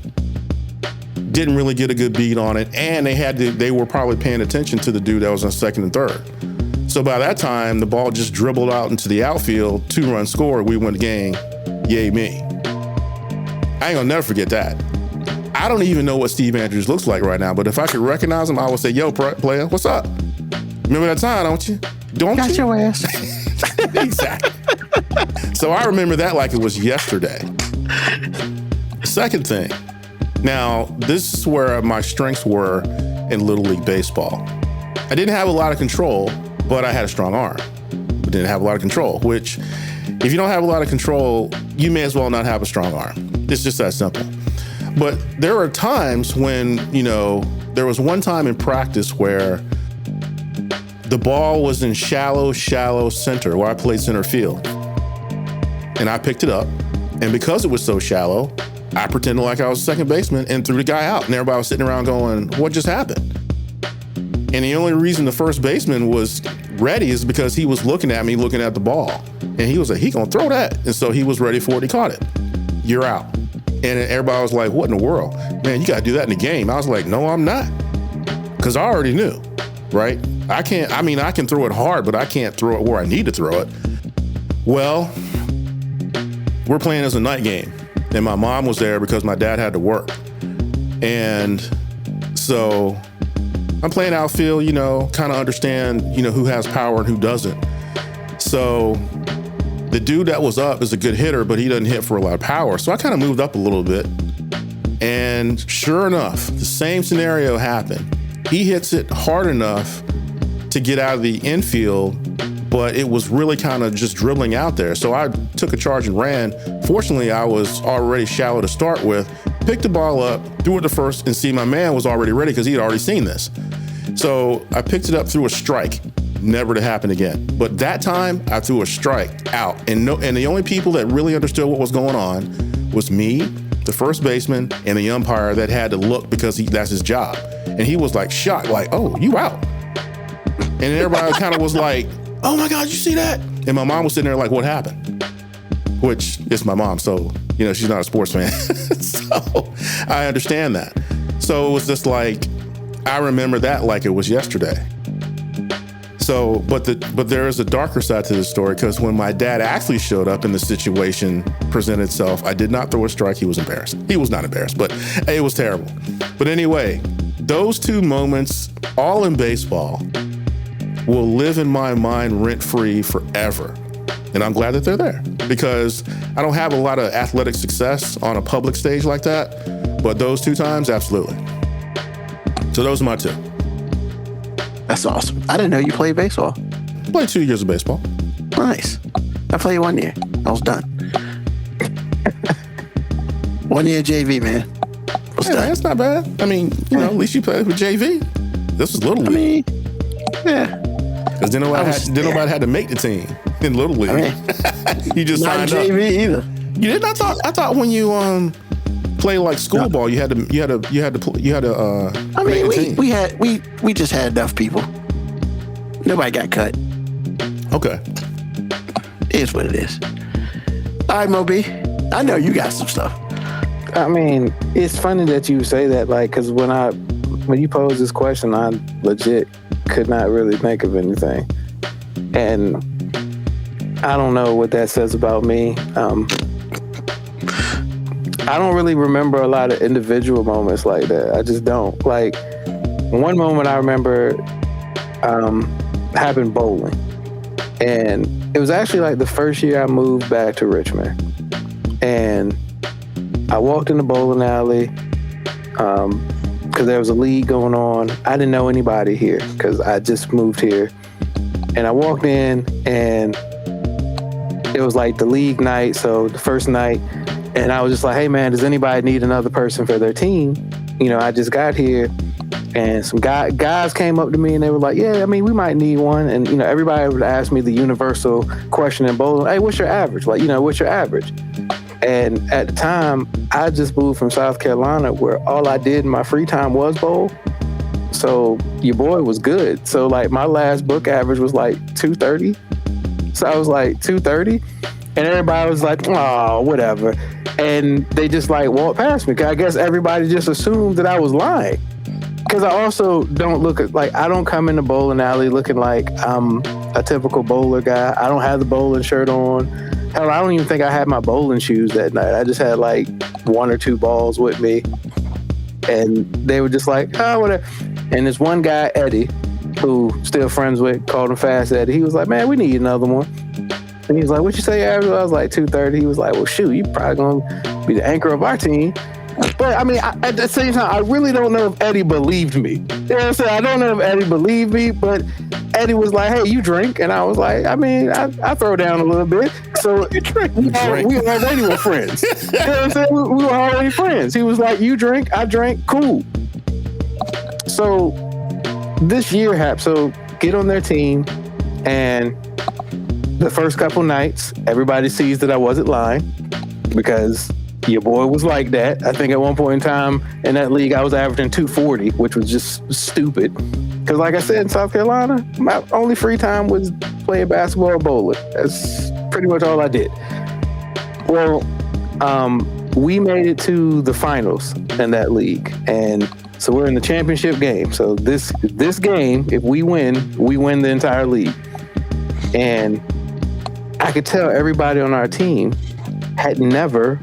Speaker 5: didn't really get a good beat on it. And they were probably paying attention to the dude that was on second and third. So by that time, the ball just dribbled out into the outfield, 2-run score. We won the game. Yay me. I ain't gonna never forget that. I don't even know what Steve Andrews looks like right now, but if I could recognize him, I would say, yo, player, what's up? Remember that time, don't you?
Speaker 1: Got your ass.
Speaker 5: Exactly. So I remember that like it was yesterday. Second thing. Now, this is where my strengths were in Little League Baseball. I didn't have a lot of control, but I had a strong arm. But didn't have a lot of control, which if you don't have a lot of control, you may as well not have a strong arm. It's just that simple. But there are times when, there was one time in practice where the ball was in shallow center where I played center field. And I picked it up. And because it was so shallow, I pretended like I was a second baseman and threw the guy out. And everybody was sitting around going, what just happened? And the only reason the first baseman was ready is because he was looking at me, looking at the ball. And he was like, he gonna throw that. And so he was ready for it. He caught it. You're out. And everybody was like, what in the world? Man, you gotta do that in the game. I was like, no, I'm not. Because I already knew, right? I can throw it hard, but I can't throw it where I need to throw it. Well, we're playing as a night game. And my mom was there because my dad had to work. And so I'm playing outfield, kind of understand, who has power and who doesn't. So the dude that was up is a good hitter, but he doesn't hit for a lot of power. So I kind of moved up a little bit. And sure enough, the same scenario happened. He hits it hard enough to get out of the infield, but it was really kind of just dribbling out there. So I took a charge and ran. Fortunately, I was already shallow to start with, picked the ball up, threw it to first, and see my man was already ready because he had already seen this. So I picked it up, threw a strike, never to happen again. But that time I threw a strike out. And the only people that really understood what was going on was me, the first baseman, and the umpire that had to look because that's his job. And he was like shocked, like, oh, you out. And everybody kind of was like, oh my God, you see that? And my mom was sitting there like, what happened? Which is my mom, so, she's not a sports fan. So I understand that. So it was just like, I remember that like it was yesterday. So, but there is a darker side to this story because when my dad actually showed up and the situation presented itself, I did not throw a strike. He was embarrassed. He was not embarrassed, but it was terrible. But anyway, those two moments, all in baseball, will live in my mind rent-free forever. And I'm glad that they're there because I don't have a lot of athletic success on a public stage like that, but those two times, absolutely. So those are my two.
Speaker 1: That's awesome. I didn't know you played baseball.
Speaker 5: I played 2 years of baseball.
Speaker 1: Nice. I played 1 year. I was done. 1 year JV, man.
Speaker 5: Yeah, that's not bad. I mean, at least you played with JV. This was Little League.
Speaker 1: Yeah.
Speaker 5: Because then nobody had to make the team in Little League. You just
Speaker 1: not
Speaker 5: signed up.
Speaker 1: JV either.
Speaker 5: You didn't? I thought when you play like school ball, you had to.
Speaker 1: I mean, we just had enough people. Nobody got cut.
Speaker 5: Okay.
Speaker 1: It is what it is. All right, Moby. I know you got some stuff.
Speaker 4: I mean, it's funny that you say that, like, because when you pose this question, I legit could not really think of anything. And I don't know what that says about me. I don't really remember a lot of individual moments like that. I just don't. Like, one moment I remember happened bowling. And it was actually like the first year I moved back to Richmond. And I walked in the bowling alley because there was a league going on. I didn't know anybody here because I just moved here. And I walked in and it was like the league night, so the first night. And I was just like, hey man, does anybody need another person for their team? I just got here And some guys came up to me and they were like, yeah, I mean, we might need one. And, everybody would ask me the universal question in bowling, hey, what's your average? Like, what's your average? And at the time, I just moved from South Carolina where all I did in my free time was bowl. So your boy was good. So like my last book average was like 230. So I was like 230. And everybody was like, oh, whatever. And they just like walked past me. Cause I guess everybody just assumed that I was lying. Cause I also don't I don't come in the bowling alley looking like I'm a typical bowler guy. I don't have the bowling shirt on. Hell, I don't even think I had my bowling shoes that night. I just had like 1 or 2 balls with me. And they were just like, oh, whatever. And this one guy, Eddie, who still friends with, called him Fast Eddie. He was like, man, we need another one. And he was like, what you say, average? I was like, 230. He was like, well, shoot, you probably going to be the anchor of our team. But I mean, at the same time, I really don't know if Eddie believed me. You know what I'm saying? I don't know if Eddie believed me, but Eddie was like, hey, you drink? And I was like, I mean, I throw down a little bit. So we already were friends. You know what I'm saying? We were already friends. He was like, you drink, I drank, cool. So this year happened. So get on their team, and the first couple nights, everybody sees that I wasn't lying because your boy was like that. I think at one point in time in that league, I was averaging 240, which was just stupid. Because like I said, in South Carolina, my only free time was playing basketball or bowling. That's pretty much all I did. Well, we made it to the finals in that league. And so we're in the championship game. So this game, if we win the entire league. And I could tell everybody on our team had never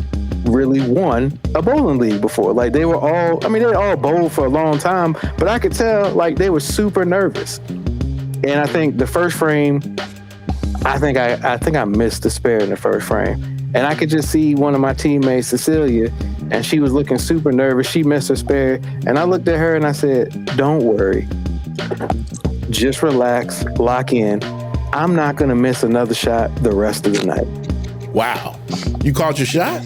Speaker 4: really won a bowling league before. Like they all bowled for a long time, but I could tell like they were super nervous. And I think the first frame, I think I missed the spare in the first frame. And I could just see one of my teammates, Cecilia, and she was looking super nervous. She missed her spare. And I looked at her and I said, don't worry. Just relax, lock in. I'm not going to miss another shot the rest of the night.
Speaker 5: Wow. You called your shot?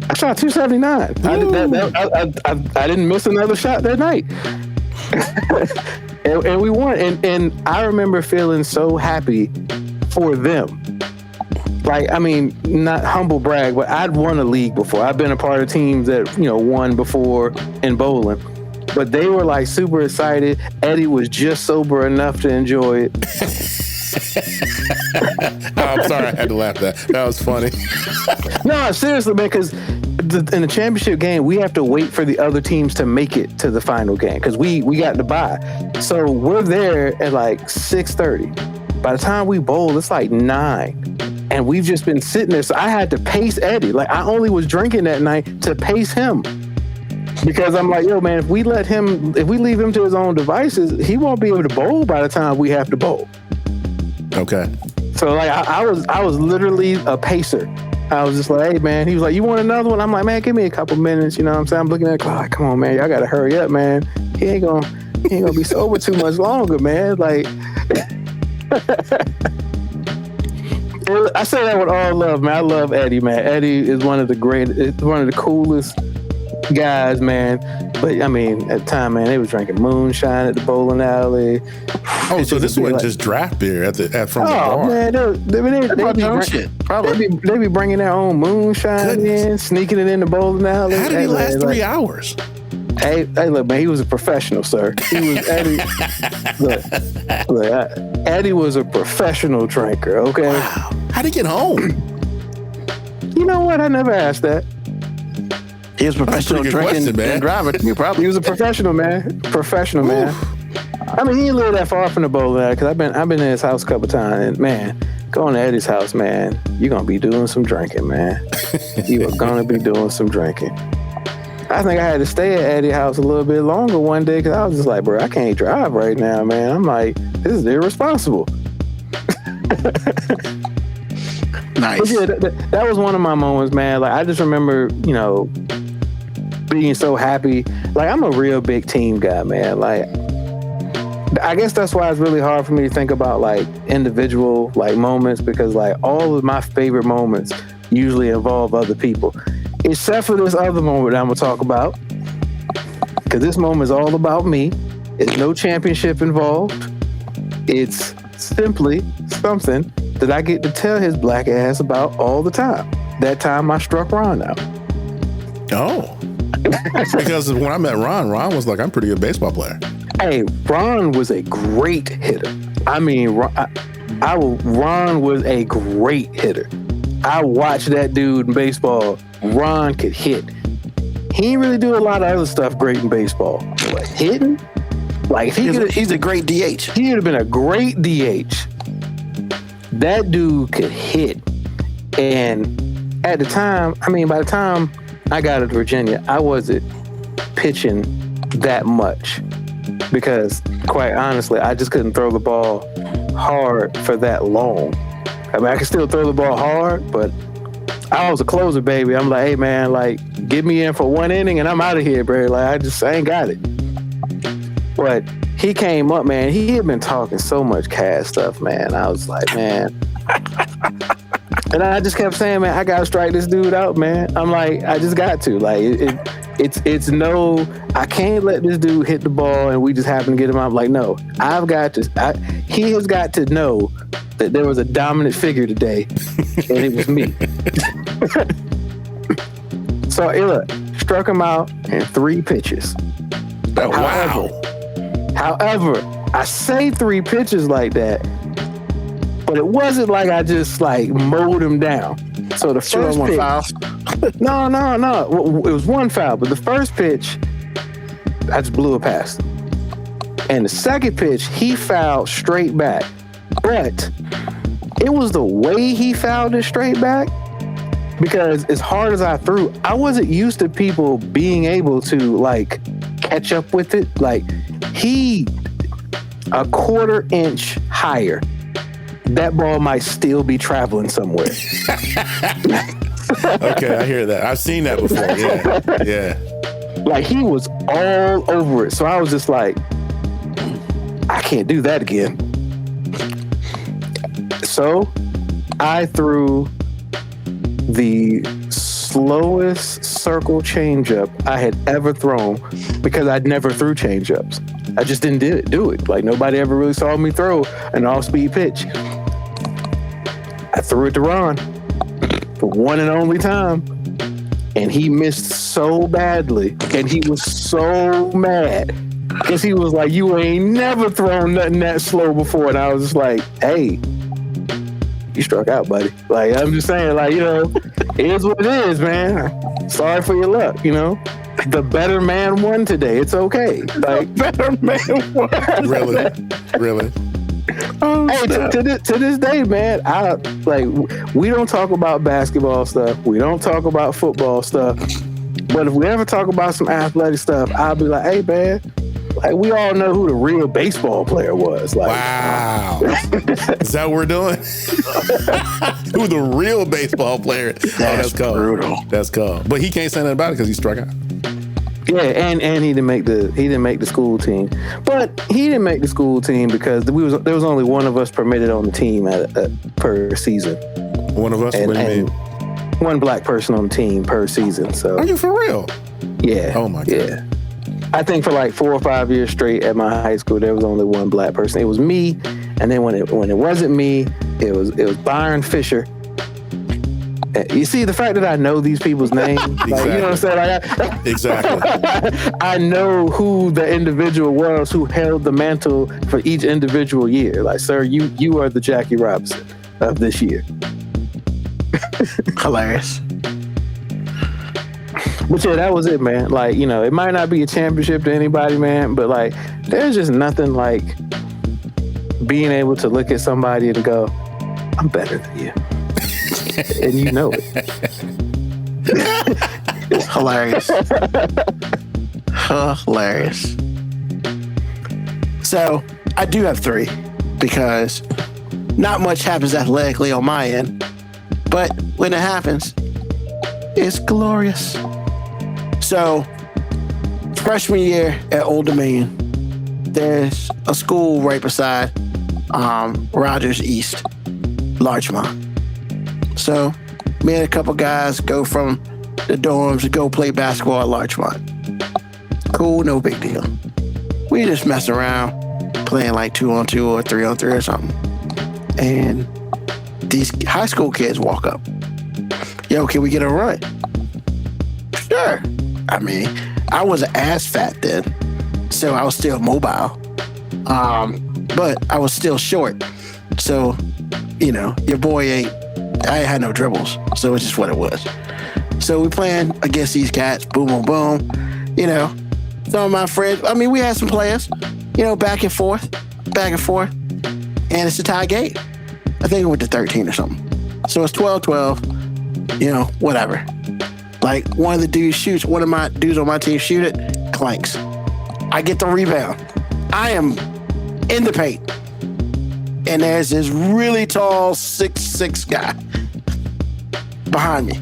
Speaker 4: I shot 279. I didn't miss another shot that night. and we won. And I remember feeling so happy for them. Like, I mean, not humble brag, but I'd won a league before. I've been a part of teams that, won before in bowling. But they were like super excited. Eddie was just sober enough to enjoy it.
Speaker 5: I'm sorry, I had to laugh at that. That was funny.
Speaker 4: No, seriously, man, because in the championship game, we have to wait for the other teams to make it to the final game because we got to bye. So we're there at like 6:30. By the time we bowl, it's like 9. And we've just been sitting there. So I had to pace Eddie. Like I only was drinking that night to pace him. Because I'm like, yo, man, if we leave him to his own devices, he won't be able to bowl by the time we have to bowl.
Speaker 5: Okay.
Speaker 4: So like I was literally a pacer. I was just like, hey man, he was like, you want another one? I'm like, man, give me a couple minutes, you know what I'm saying? I'm looking at the clock, come on, man, y'all gotta hurry up, man. He ain't gonna be sober too much longer, man. Like I say that with all love, man. I love Eddie, man. Eddie is one of the coolest guys, man. But I mean, at the time, man, they was drinking moonshine at the bowling alley.
Speaker 5: Oh, so this wasn't just draft beer from the bar.
Speaker 4: Oh man, they be bringing their own moonshine in, sneaking it in the bowling alley.
Speaker 5: How did he last 3 hours?
Speaker 4: Hey, look, man, he was a professional, sir. He was Eddie. Eddie was a professional drinker. Okay.
Speaker 5: Wow. How'd he get home?
Speaker 4: You know what? I never asked that.
Speaker 1: He was a professional drinking and driving.
Speaker 4: He was a professional, man. Professional, man. I mean, he didn't live that far from the bowling alley because I've been in his house a couple times, and man, going to Eddie's house, man, you're gonna be doing some drinking, man. You are gonna be doing some drinking. I think I had to stay at Eddie's house a little bit longer one day because I was just like, bro, I can't drive right now, man. I'm like, this is irresponsible.
Speaker 1: Nice.
Speaker 4: But yeah, that was one of my moments, man. Like I just remember, being so happy. Like I'm a real big team guy, man. Like I guess that's why it's really hard for me to think about like individual like moments because like all of my favorite moments usually involve other people, except for this other moment that I'm gonna talk about because this moment is all about me. It's no championship involved. It's simply something that I get to tell his black ass about all the time. That time I struck Ron out.
Speaker 5: Oh. Because when I met Ron was like, I'm a pretty good baseball player.
Speaker 4: Hey, Ron was a great hitter. I mean, Ron was a great hitter. I watched that dude in baseball. Ron could hit. He didn't really do a lot of other stuff great in baseball. But hitting? Like,
Speaker 1: he's a great DH.
Speaker 4: He would have been a great DH. That dude could hit. And at the time, by the time I got to Virginia, I wasn't pitching that much. Because, quite honestly, I just couldn't throw the ball hard for that long. I mean, I could still throw the ball hard, but I was a closer, baby. I'm like, hey, man, like, get me in for one inning and I'm out of here, bro. Like, I ain't got it. But he came up, man. He had been talking so much cash stuff, man. I was like, man. And I just kept saying, man, I got to strike this dude out, man. I'm like, I just got to. Like, it's no, I can't let this dude hit the ball and we just happen to get him out. I'm like, no, I've got to, he has got to know that there was a dominant figure today and it was me. So, look, struck him out in 3 pitches.
Speaker 5: Oh, wow.
Speaker 4: However, I say 3 pitches like that, but it wasn't like I just like mowed him down. So the first pitch,
Speaker 1: foul.
Speaker 4: No. It was 1 foul, but the first pitch, I just blew it past him. And the second pitch, he fouled straight back. But it was the way he fouled it straight back, because as hard as I threw, I wasn't used to people being able to like catch up with it. Like, he a 1/4 inch higher, that ball might still be traveling somewhere.
Speaker 5: Okay, I hear that. I've seen that before. Yeah.
Speaker 4: Like, he was all over it. So I was just like, I can't do that again. So I threw the slowest circle changeup I had ever thrown, because I'd never threw changeups. I just didn't do it. Like, nobody ever really saw me throw an off-speed pitch. I threw it to Ron for one and only time, and he missed so badly, and he was so mad because he was like, "You ain't never thrown nothing that slow before," and I was just like, "Hey, you struck out, buddy." Like, I'm just saying, like, you know, it is what it is, man. Sorry for your luck, you know. The better man won today. It's okay. Like, better man won.
Speaker 5: Really.
Speaker 4: Oh, hey, to this day, man, we don't talk about basketball stuff. We don't talk about football stuff. But if we ever talk about some athletic stuff, I'll be like, hey, man, like, we all know who the real baseball player was. Like,
Speaker 5: wow. Is that what we're doing? Who the real baseball player? That's cool.
Speaker 1: Brutal.
Speaker 5: That's cool. But he can't say nothing about it because he struck out.
Speaker 4: Yeah, and he didn't make the school team. But he didn't make the school team because there was only one of us permitted on the team per season.
Speaker 5: One of us? What do you mean?
Speaker 4: One black person on the team per season. So.
Speaker 5: Are you for real?
Speaker 4: Yeah.
Speaker 5: Oh my God.
Speaker 4: Yeah. I think for like 4 or 5 years straight at my high school, there was only one black person. It was me, and then when it wasn't me, it was Byron Fisher. You see, the fact that I know these people's names,
Speaker 5: Exactly.
Speaker 4: like, you know what I'm saying? Like,
Speaker 5: Exactly.
Speaker 4: I know who the individual was who held the mantle for each individual year. Like, sir, you are the Jackie Robinson of this year.
Speaker 1: Hilarious.
Speaker 4: But yeah, that was it, man. Like, you know, it might not be a championship to anybody, man, but like, there's just nothing like being able to look at somebody and go, I'm better than you. And you know it.
Speaker 1: Hilarious. Hilarious. So I do have 3 because not much happens athletically on my end, but when it happens, it's glorious. So freshman year at Old Dominion, there's a school right beside Rogers East, Larchmont. So me and a couple guys go from the dorms to go play basketball at Larchmont. Cool, no big deal. we just messing around, playing like 2-on-2 or 3-on-3 or something. And these high school kids walk up. Yo, can we get a run? Sure. I mean, I wasn't as fat then, so I was still mobile. But I was still short. So, you know, your boy I ain't had no dribbles. So it's just what it was. So we playing against these cats, boom, boom, boom. You know, some of my friends, I mean, we had some players, you know, back and forth. And it's a tie game. I think it went to 13 or something. So it's 12-12, you know, whatever. Like one of the dudes shoots, one of my dudes on my team shoot it, clanks. I get the rebound. I am in the paint. And there's this really tall 6'6" guy behind me.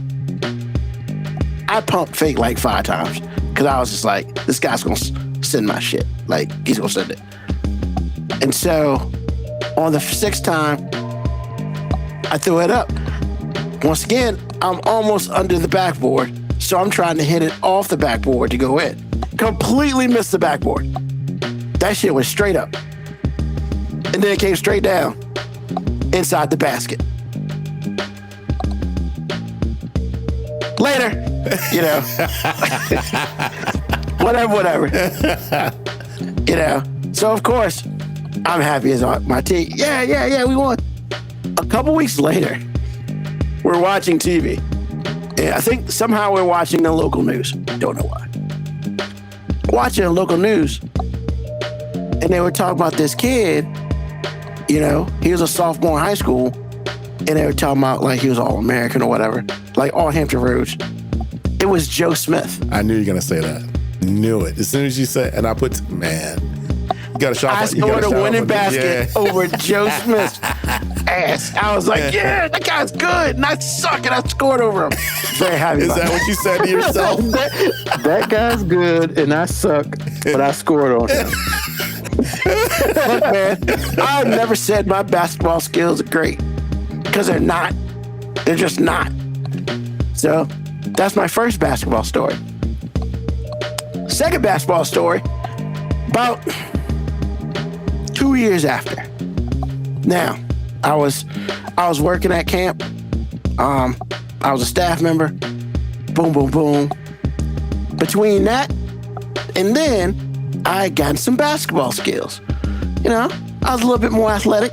Speaker 1: I pumped fake like 5 times because I was just like, this guy's going to send my shit. Like, he's going to send it. And so on the 6th time, I threw it up. Once again, I'm almost under the backboard. So I'm trying to hit it off the backboard to go in. Completely missed the backboard. That shit went straight up. And then it came straight down inside the basket. Later, you know. whatever. You know. So of course, I'm happy as my team. Yeah, we won. A couple weeks later, we're watching TV. And I think somehow we're watching the local news. Don't know why. Watching the local news. And they were talking about this kid. You know, he was a sophomore in high school, and they were talking about like he was All-American or whatever, like all Hampton Roads. It was Joe Smith.
Speaker 5: I knew you were going to say that. Knew it. As soon as you said, and I put, man, you got to shop.
Speaker 1: I scored a winning basket over Joe Smith's ass. I was like, yeah, that guy's good, and I suck, and I scored over him. Very happy
Speaker 5: Is
Speaker 1: about
Speaker 5: that what you said to yourself?
Speaker 4: That guy's good and I suck, but I scored on him.
Speaker 1: Look, man, I've never said my basketball skills are great because they're not. They're just not. So that's my first basketball story. Second basketball story, about 2 years after. Now, I was working at camp. I was a staff member. Boom, boom, boom. Between that and then, I got some basketball skills. You know, I was a little bit more athletic.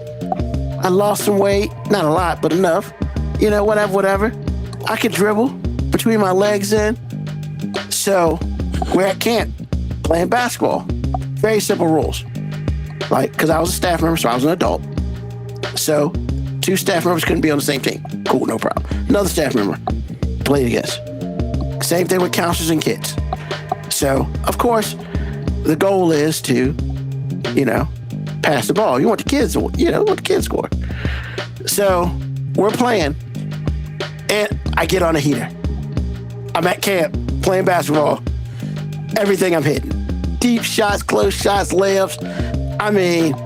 Speaker 1: I lost some weight, not a lot, but enough. You know, whatever. I could dribble between my legs then. So we're at camp playing basketball. Very simple rules. Like, because I was a staff member, so I was an adult. So 2 staff members couldn't be on the same team. Cool, no problem. Another staff member played against. Same thing with counselors and kids. So, of course, the goal is to, you know, pass the ball. You want the kids, you know, what the kids score. So we're playing, and I get on a heater. I'm at camp playing basketball. Everything I'm hitting. Deep shots, close shots, layups. I mean,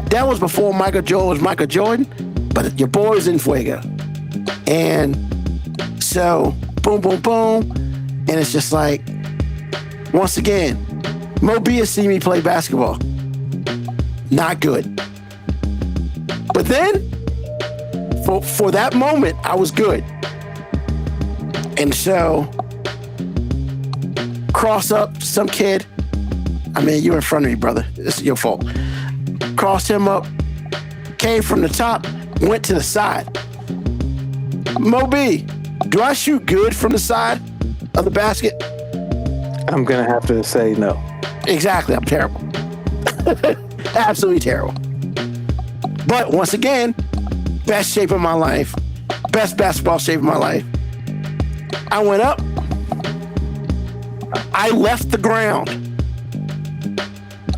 Speaker 1: that was before Michael Jordan was Michael Jordan, but your boy's in fuego. And so, boom, boom, boom. And it's just like, once again, Mo B has seen me play basketball. Not good. But then, for that moment, I was good. And so, cross up some kid. I mean, you're in front of me, brother. This is your fault. Crossed him up, came from the top, went to the side. Mo B, do I shoot good from the side of the basket?
Speaker 4: I'm going to have to say no.
Speaker 1: Exactly, I'm terrible. Absolutely terrible. But once again, best shape of my life, best basketball shape of my life. I went up, I left the ground.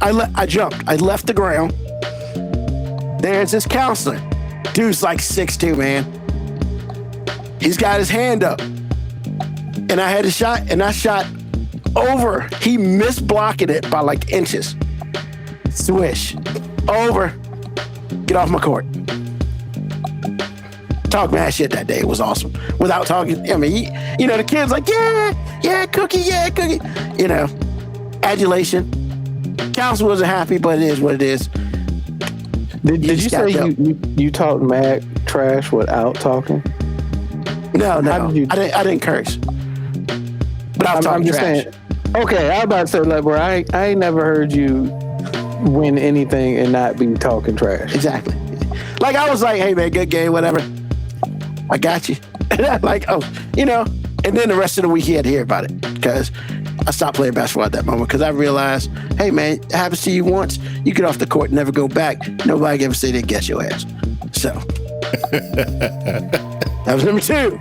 Speaker 1: I jumped, I left the ground. There's this counselor. Dude's like 6'2", man. He's got his hand up. And I had a shot, and I shot over. He missed blocking it by like inches. Swish. Over. Get off my court. Talk mad shit that day. It was awesome. Without talking, I mean, you know, the kid's like, yeah, cookie. You know. adulation. Council wasn't happy, but it is what it is.
Speaker 4: Did you
Speaker 1: just
Speaker 4: say
Speaker 1: got
Speaker 4: you talked mad trash without talking?
Speaker 1: No.
Speaker 4: How did you-
Speaker 1: I didn't curse. But I'm
Speaker 4: I'm
Speaker 1: talking
Speaker 4: just
Speaker 1: trash.
Speaker 4: saying. Okay, I was about to say, like, bro, I ain't never heard you win anything and not be talking trash.
Speaker 1: Exactly. Like, I was like, hey, man, good game, whatever. I got you. Like, oh, you know. And then the rest of the week, he had to hear about it because I stopped playing basketball at that moment because I realized, hey, man, it happens to you once. You get off the court, never go back. Nobody can ever say they guess your ass. So that was number 2.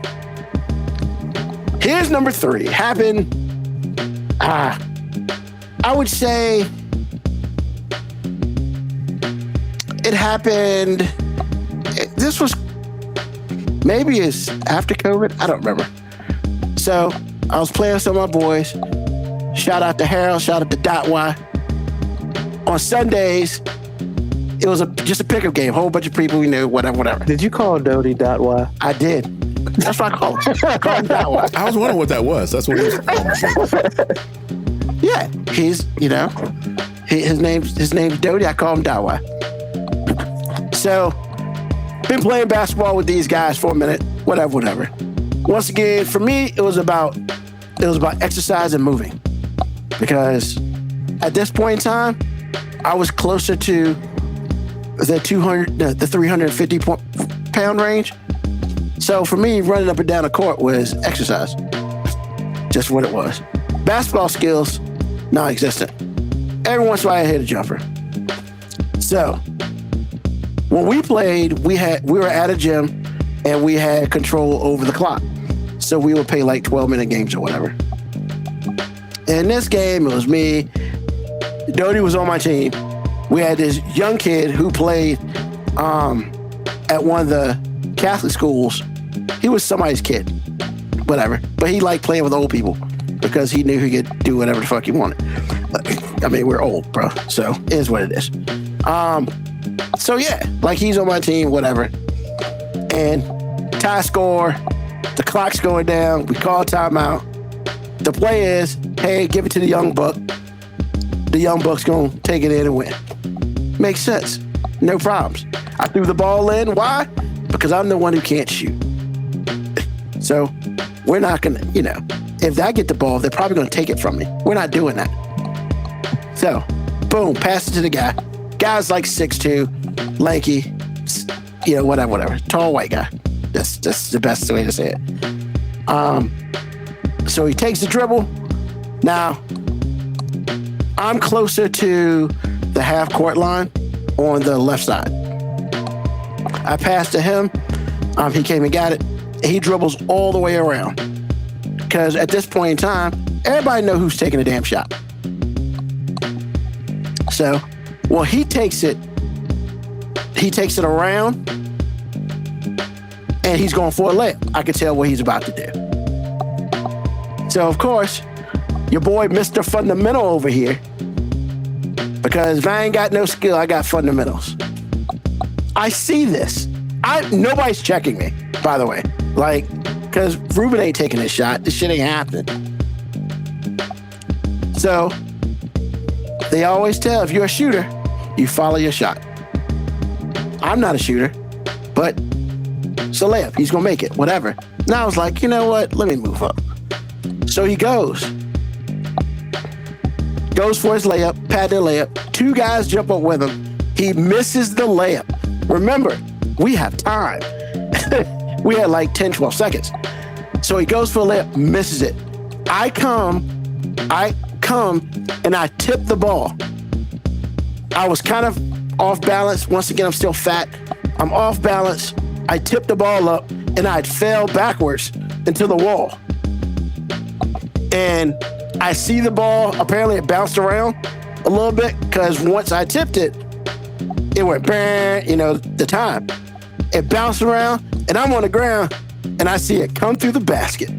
Speaker 1: Here's number 3. Happened, I would say it happened, this was maybe it's after COVID. I don't remember. So I was playing with some of my boys. Shout out to Harold. Shout out to Dot Y. On Sundays, it was just a pickup game. Whole bunch of people we knew, whatever.
Speaker 4: Did you call Dodie .y?
Speaker 1: I did. That's what I call him. I call him Dot Y.
Speaker 5: I was wondering what that was. That's what he was.
Speaker 1: Yeah, he's, you know, his name's Dodie. I call him Dot Y. So, been playing basketball with these guys for a minute. Whatever. Once again, for me, it was about exercise and moving, because at this point in time, I was closer to the 350 pound range. So for me, running up and down the court was exercise, just what it was. Basketball skills, non-existent. Every once in a while, I hit a jumper. So when we played, we were at a gym and we had control over the clock. So we would play like 12-minute games or whatever. In this game, it was me. Dodie was on my team. We had this young kid who played at one of the Catholic schools. He was somebody's kid, whatever. But he liked playing with old people because he knew he could do whatever the fuck he wanted. I mean, we're old, bro. So it is what it is. So yeah, like he's on my team, whatever. And tie score. The clock's going down. We call timeout. The play is, hey, give it to the young buck. The young buck's going to take it in and win. Makes sense. No problems. I threw the ball in. Why? Because I'm the one who can't shoot. So we're not going to, you know, if I get the ball, they're probably going to take it from me. We're not doing that. So, boom, pass it to the guy. Guy's like 6'2", lanky, you know, whatever. Tall white guy. That's the best way to say it. So he takes the dribble. Now, I'm closer to the half court line on the left side. I passed to him. He came and got it. He dribbles all the way around. Because at this point in time, everybody knows who's taking a damn shot. So, well, he takes it around, and he's going for a layup. I could tell what he's about to do. So, of course, your boy, Mr. Fundamental over here, because if I ain't got no skill, I got fundamentals. I see this. Nobody's checking me, by the way. Like, because Reuben ain't taking this shot. This shit ain't happening. So, they always tell, if you're a shooter, you follow your shot. I'm not a shooter, but it's a layup. He's going to make it, whatever. Now I was like, you know what? Let me move up. So he goes for his layup, pad their layup. Two guys jump up with him. He misses the layup. Remember, we have time. We had like 10, 12 seconds. So he goes for a layup, misses it. I come, and I tip the ball. I was kind of off balance. Once again, I'm still fat. I'm off balance. I tipped the ball up, and I fell backwards into the wall. And I see the ball. Apparently, it bounced around a little bit because once I tipped it, it went bang, you know, the time. It bounced around, and I'm on the ground, and I see it come through the basket.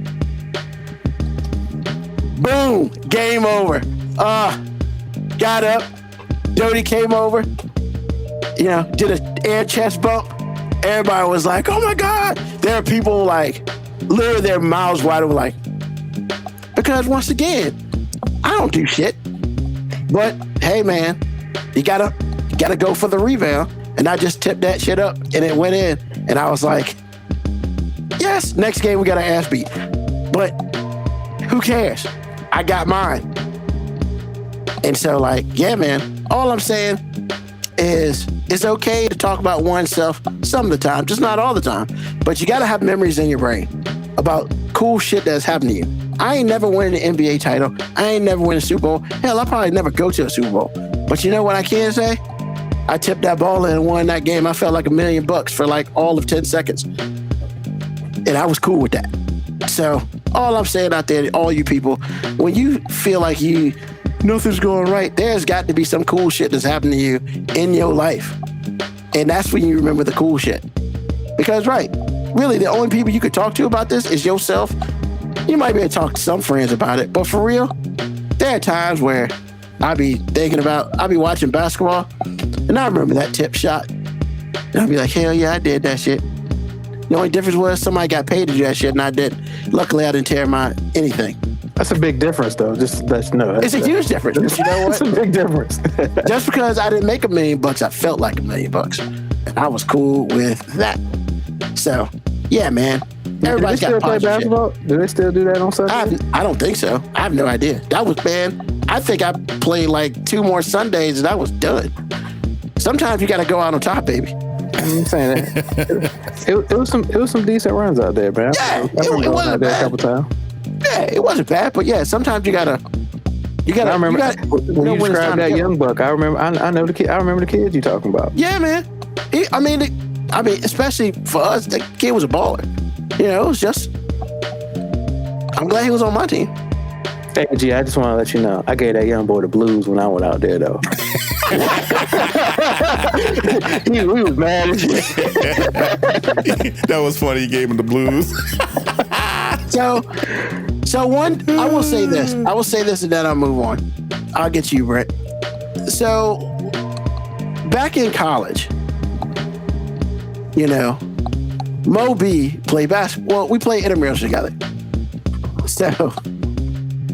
Speaker 1: Boom, game over. Got up. Dodie came over, you know, did an air chest bump. Everybody was like, oh my God. There are people like, literally their mouths wide open like, because once again, I don't do shit. But hey, man, you gotta go for the rebound. And I just tipped that shit up, and it went in. And I was like, yes, next game we got an ass beat. But who cares? I got mine. And so, like, yeah, man, all I'm saying is it's okay to talk about oneself some of the time, just not all the time. But you got to have memories in your brain about cool shit that's happened to you. I ain't never win an NBA title. I ain't never win a Super Bowl. Hell, I probably never go to a Super Bowl. But you know what I can say? I tipped that ball in and won that game. I felt like $1 million for like all of 10 seconds. And I was cool with that. So all I'm saying out there, all you people, when you feel like nothing's going right, there's got to be some cool shit that's happened to you in your life. And that's when you remember the cool shit. Because, right, really the only people you could talk to about this is yourself. You might be able to talk to some friends about it, but for real, there are times where I'll be watching basketball, and I remember that tip shot. And I'll be like, hell yeah, I did that shit. The only difference was somebody got paid to do that shit, and I didn't. Luckily, I didn't tear my anything.
Speaker 4: That's a big difference, though. Just let's know.
Speaker 1: It's a huge difference. You know what?
Speaker 4: It's a big difference.
Speaker 1: Just because I didn't make $1 million, I felt like $1 million. And I was cool with that. So, yeah, man. Everybody's got
Speaker 4: play basketball?
Speaker 1: Shit.
Speaker 4: Do they still do that on Sunday?
Speaker 1: I don't think so. I have no idea. That was, man, I think I played like 2 more Sundays and I was done. Sometimes you got to go out on top, baby.
Speaker 4: I'm saying that. It was some decent runs out there, man.
Speaker 1: Yeah,
Speaker 4: it wasn't out there a couple times.
Speaker 1: Yeah, it wasn't bad, but yeah, sometimes you gotta. I remember
Speaker 4: when you described that young buck. I remember the kids you talking about.
Speaker 1: Yeah, man. I mean, especially for us, the kid was a baller. You know, it was just. I'm glad he was on my team.
Speaker 4: Hey, G, I just want to let you know, I gave that young boy the blues when I went out there, though. he was mad as shit.
Speaker 5: That was funny. You gave him the blues.
Speaker 1: So I will say this and then I'll move on. I'll get you, Brett. So back in college, you know, Mo B played basketball. Well, we played intramurals together. So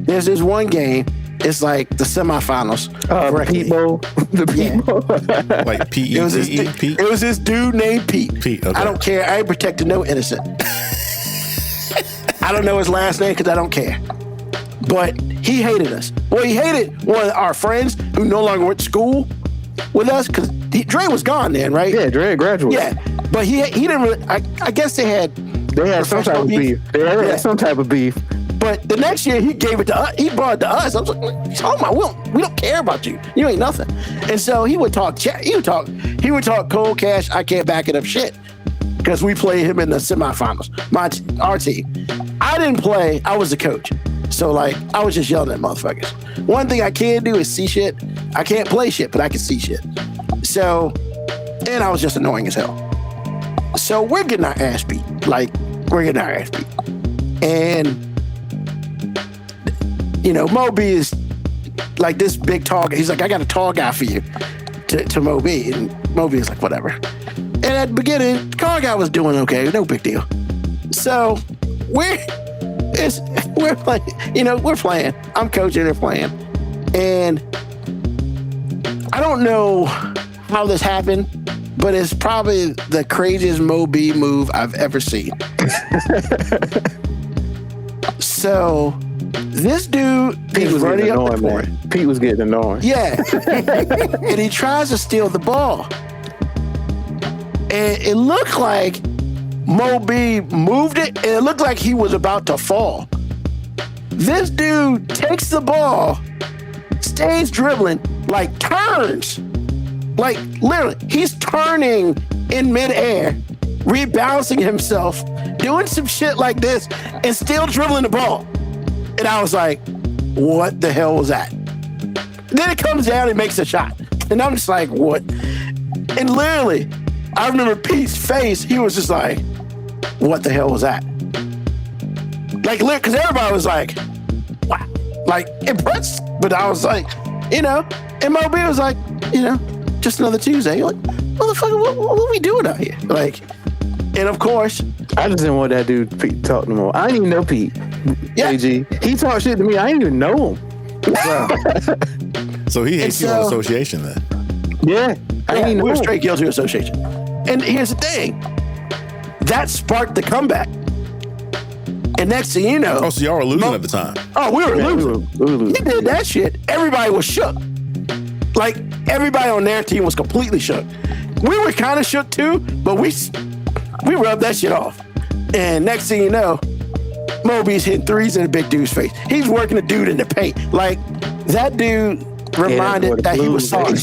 Speaker 1: there's this one game. It's like the semifinals.
Speaker 4: The Pete Bowl. The Pete Bowl.
Speaker 5: Like P-E-T-E, Pete?
Speaker 1: It was this dude named Pete.
Speaker 5: Pete, okay.
Speaker 1: I don't care. I ain't protecting no innocent. I don't know his last name because I don't care. But he hated us. Well, he hated one of our friends who no longer went to school with us because Dre was gone then, right?
Speaker 4: Yeah, Dre graduated.
Speaker 1: Yeah, but he didn't really. I guess they had
Speaker 4: some type of beef. They had some type of beef.
Speaker 1: But the next year he gave it to us. He brought it to us. I was like, "Oh my, we don't care about you. You ain't nothing." And so he would talk. He would talk cold cash. I can't back it up shit because we played him in the semifinals. Our team. I didn't play. I was the coach. So like I was just yelling at motherfuckers. One thing I can do is see shit. I can't play shit, but I can see shit. So, and I was just annoying as hell. So we're getting our ass beat. And you know, Moby is like this big tall guy. He's like, I got a tall guy for you to Moby. And Moby is like, whatever. And at the beginning, the tall guy was doing okay. No big deal. So we're playing, you know, we're playing. I'm coaching, they're playing. And I don't know how this happened, but it's probably the craziest Moby move I've ever seen. So this dude is running up the court.
Speaker 4: Pete was getting annoying.
Speaker 1: Yeah. And he tries to steal the ball. And it looked like Mo B moved it, and it looked like he was about to fall. This dude takes the ball, stays dribbling, like turns. Like literally, he's turning in midair, rebalancing himself, doing some shit like this, and still dribbling the ball. And I was like, what the hell was that? Then it comes down and makes a shot. And I'm just like, what? And literally, I remember Pete's face, he was just like, what the hell was that? Like, because everybody was like, wow, like impressed. But I was like, you know, and Mo B was like, you know, just another Tuesday. You're like, motherfucker, what are we doing out here? Like, and of course,
Speaker 4: I just didn't want that dude Pete to talk no more. I didn't even know Pete.
Speaker 1: Yeah.
Speaker 4: AG. He talked shit to me. I didn't even know him.
Speaker 5: So he hates you on association then.
Speaker 4: Yeah.
Speaker 1: We were straight guilty of association. And here's the thing. That sparked the comeback. And next thing you know...
Speaker 5: Oh, so y'all were losing at the time.
Speaker 1: Oh, we were losing. He did that shit. Everybody was shook. Like, everybody on their team was completely shook. We were kind of shook too, but we rubbed that shit off. And next thing you know, Moby's hitting threes in the big dude's face. He's working the dude in the paint. Like, that dude reminded that he was sorry.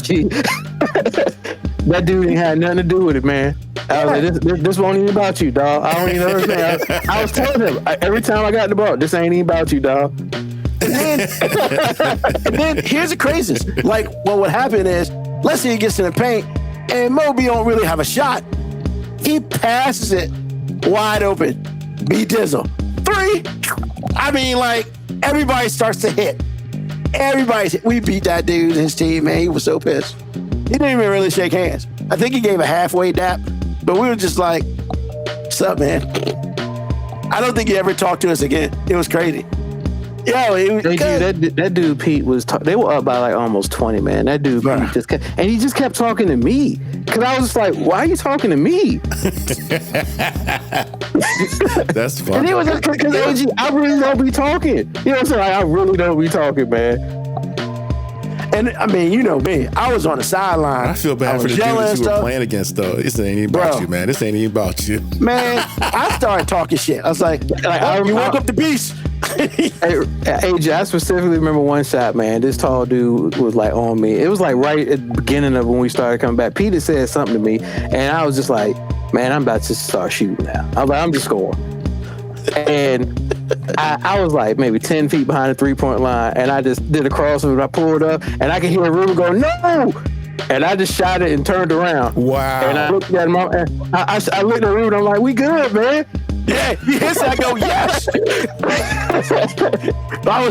Speaker 4: That dude ain't had nothing to do with it, man. I was like, this won't even about you, dog. I don't even understand. I was telling him every time I got the ball, this ain't even about you, dog.
Speaker 1: And then here's the craziest. Like, what would happen is, let's say he gets in the paint, and Moby don't really have a shot. He passes it wide open. B-Dizzle. 3. I mean, like, everybody starts to hit. We beat that dude and his team, man. He was so pissed. He didn't even really shake hands. I think he gave a halfway dap, but we were just like, what's up, man? I don't think he ever talked to us again. It was crazy. Yo,
Speaker 4: that dude Pete was. They were up by like almost 20, man. That dude Pete just kept, and he just kept talking to me because I was just like, "Why are you talking to me?"
Speaker 5: That's funny.
Speaker 4: And he was like, "Because I really don't be talking." You know what I'm saying? Like, I really don't be talking, man.
Speaker 1: And I mean, you know me. I was on the sideline.
Speaker 5: I feel bad for the dude that you were playing against, though. This ain't even about you, man. This ain't even about you.
Speaker 1: Man, I started talking shit. I was like you woke up the beast.
Speaker 4: Hey, AJ, I specifically remember one shot, man. This tall dude was like on me. It was like right at the beginning of when we started coming back. Peter said something to me, and I was just like, man, I'm about to start shooting now. I was like, I'm just scoring. And I was like maybe 10 feet behind the three-point line, and I just did a crossover, and I pulled up, and I could hear Reuben go, no! And I just shot it and turned around.
Speaker 5: Wow.
Speaker 4: And I looked at him, and I looked at Reuben, I'm like, we good, man.
Speaker 1: Yeah, yes, I go, yes. I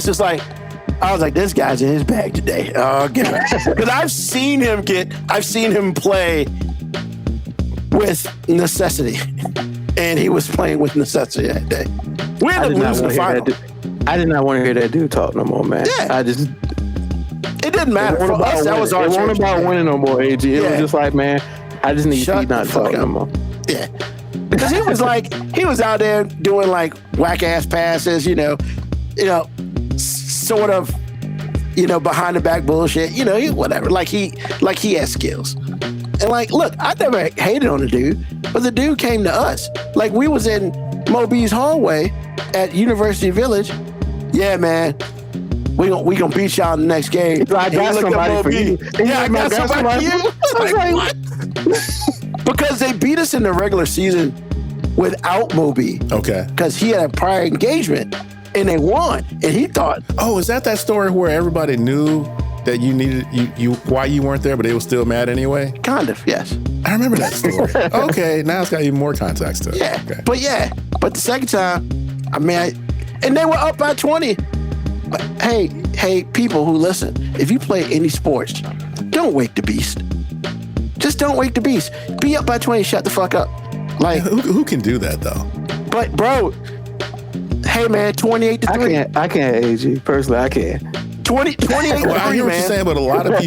Speaker 1: was like, this guy's in his bag today. Oh, because I've seen him play with necessity. And he was playing with necessity that day. We ended up losing the final.
Speaker 4: I did not want to hear that dude talk no more, man.
Speaker 1: Yeah. It didn't matter. For us, that was our
Speaker 4: It wasn't about winning no more, AG. It was just like, man, I just need Pete not to talk no more.
Speaker 1: Yeah. Because he was out there doing like whack ass passes, sort of, behind the back bullshit, whatever. Like he has skills. And like, look, I never hated on the dude, but the dude came to us. Like we was in Moby's hallway at University Village. Yeah, man. We gonna beat y'all in the next game.
Speaker 4: I got somebody for you.
Speaker 1: Yeah, I got somebody for you. I was like, what? Because they beat us in the regular season without Moby.
Speaker 5: Okay.
Speaker 1: Because he had a prior engagement and they won. And he thought,
Speaker 5: oh, is that story where everybody knew that you needed you why you weren't there, but they were still mad anyway?
Speaker 1: Kind of, yes.
Speaker 5: I remember that story. Okay, now it's got even more context to it.
Speaker 1: Yeah,
Speaker 5: okay.
Speaker 1: But the second time, and they were up by 20. But hey, people who listen, if you play any sports, don't wake the beast. Just don't wake the beast. Be up by 20, shut the fuck up. Like
Speaker 5: who can do that though?
Speaker 1: But bro, hey man, 28-3.
Speaker 4: I can't, AG. Personally, I can't.
Speaker 1: 28-3,
Speaker 5: well, I hear what
Speaker 1: man.
Speaker 5: you're saying, but a lot of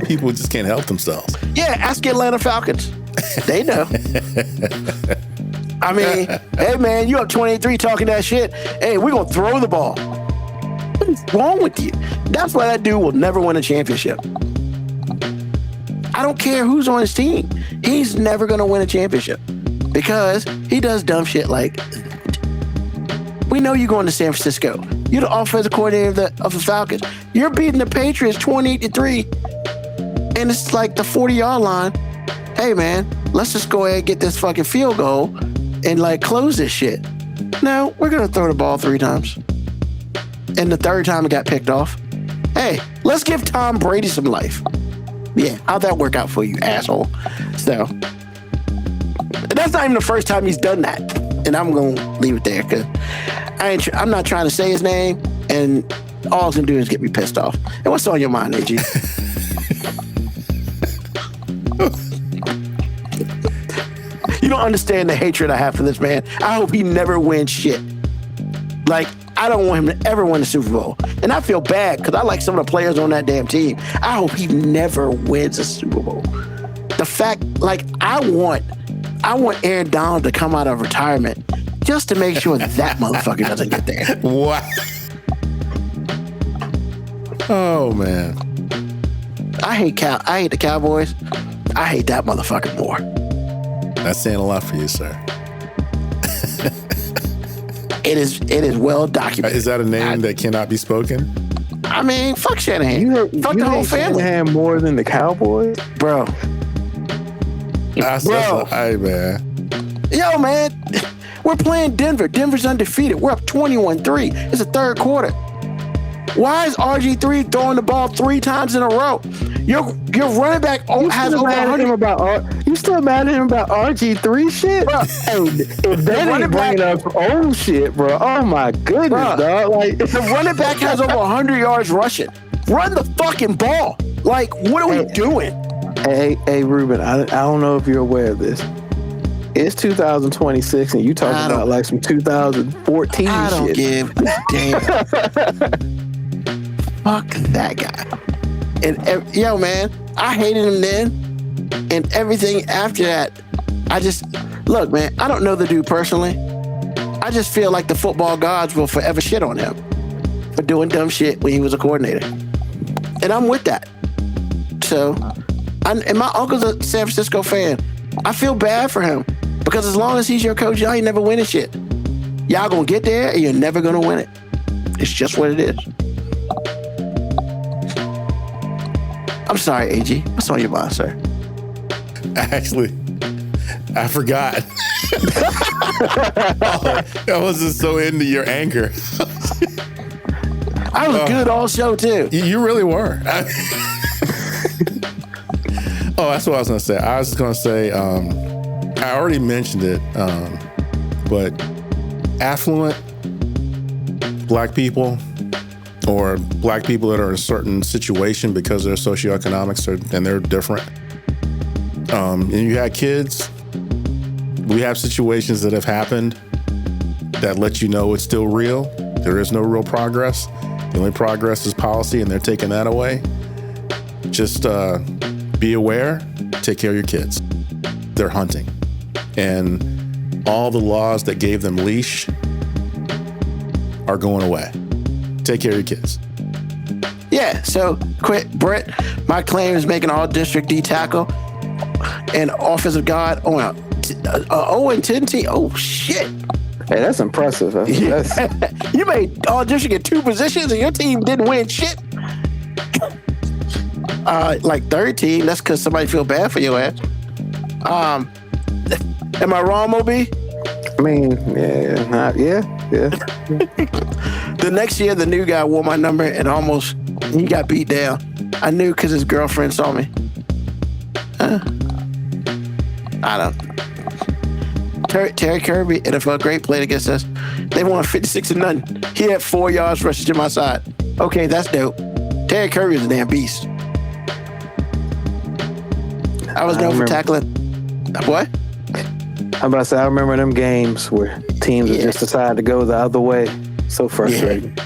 Speaker 5: people just can't help themselves.
Speaker 1: Yeah, ask the Atlanta Falcons. They know. I mean, hey man, you up 28-3 talking that shit. Hey, we're gonna throw the ball. What is wrong with you? That's why that dude will never win a championship. I don't care who's on his team. He's never gonna win a championship because he does dumb shit like that. We know you're going to San Francisco. You're the offensive coordinator of the Falcons. You're beating the Patriots 28-3, and it's like the 40-yard line. Hey man, let's just go ahead and get this fucking field goal and like close this shit. No, we're gonna throw the ball 3 times. And the third time it got picked off. Hey, let's give Tom Brady some life. Yeah, how'd that work out for you, asshole? So, that's not even the first time he's done that. And I'm going to leave it there because I'm not trying to say his name, and all it's going to do is get me pissed off. And what's on your mind, AG? You don't understand the hatred I have for this man. I hope he never wins shit. Like, I don't want him to ever win the Super Bowl. And I feel bad because I like some of the players on that damn team. I hope he never wins a Super Bowl. The fact, like, I want Aaron Donald to come out of retirement just to make sure that motherfucker doesn't get there.
Speaker 5: What? Oh, man.
Speaker 1: I hate the Cowboys. I hate that motherfucker more.
Speaker 5: That's saying a lot for you, sir.
Speaker 1: It is well documented.
Speaker 5: Is that a name that cannot be spoken?
Speaker 1: I mean, fuck Shanahan. Fuck the whole family.
Speaker 4: Shanahan more than the Cowboys?
Speaker 1: Bro.
Speaker 5: Hey, man.
Speaker 1: Yo, man. We're playing Denver. Denver's undefeated. We're up 21-3. It's the third quarter. Why is RG3 throwing the ball 3 times in a row? Your running back has over 100.
Speaker 4: You still mad at him about RG3 shit? Bro, hey, if they ain't bringing up old shit, bro. Oh my goodness, bro. Dog. Like,
Speaker 1: the running back has over 100 yards rushing. Run the fucking ball. Like, what are we doing?
Speaker 4: Hey, Reuben, I don't know if you're aware of this. It's 2026 and you talking about like some 2014 shit.
Speaker 1: I don't give a damn. Fuck that guy. And yo, man, I hated him then, and everything after that. Look, man, I don't know the dude personally. I just feel like the football gods will forever shit on him for doing dumb shit when he was a coordinator, and I'm with that. So, and my uncle's a San Francisco fan. I feel bad for him because as long as he's your coach, y'all ain't never winning shit. Y'all gonna get there, and you're never gonna win it. It's just what it is. I'm sorry, AG. What's on your mind, sir?
Speaker 5: Actually, I forgot. I wasn't so into your anger.
Speaker 1: I was good all show, too.
Speaker 5: You really were. That's what I was going to say. I was going to say, I already mentioned it, but affluent Black people or Black people that are in a certain situation because their socioeconomics and they're different. And you had kids. We have situations that have happened that let you know it's still real. There is no real progress. The only progress is policy, and they're taking that away. Just be aware. Take care of your kids. They're hunting. And all the laws that gave them leash are going away. Take care of your kids.
Speaker 1: Yeah, so quit, Brett. My claim is making all district D tackle and offensive guard on a 0-10 team. Oh, shit.
Speaker 4: Hey, that's impressive.
Speaker 1: You made all district in 2 positions and your team didn't win shit. Like 13. That's because somebody feel bad for your ass. Am I wrong, Moby?
Speaker 4: I mean, yeah.
Speaker 1: The next year, the new guy wore my number and he got beat down. I knew because his girlfriend saw me. I don't. Terry Kirby, NFL great, played against us. They won 56-0. He had 4 yards rushing to my side. Okay, that's dope. Terry Kirby is a damn beast. I was known for tackling. What?
Speaker 4: I'm about to say, I remember them games where teams just decided to go the other way. So frustrating.
Speaker 1: Yeah.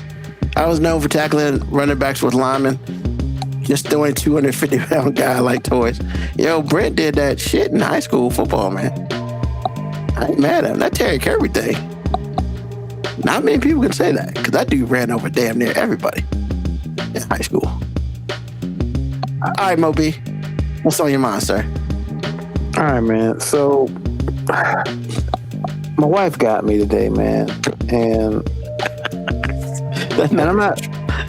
Speaker 1: I was known for tackling running backs with linemen, just throwing 250-pound guy like toys. Yo, Brent did that shit in high school football, man. I ain't mad at him. That Terry Kirby thing. Not many people can say that, because that dude ran over damn near everybody in high school. All right, Moby. What's on your mind, sir?
Speaker 4: All right, man. So, my wife got me today, man. And I'm not...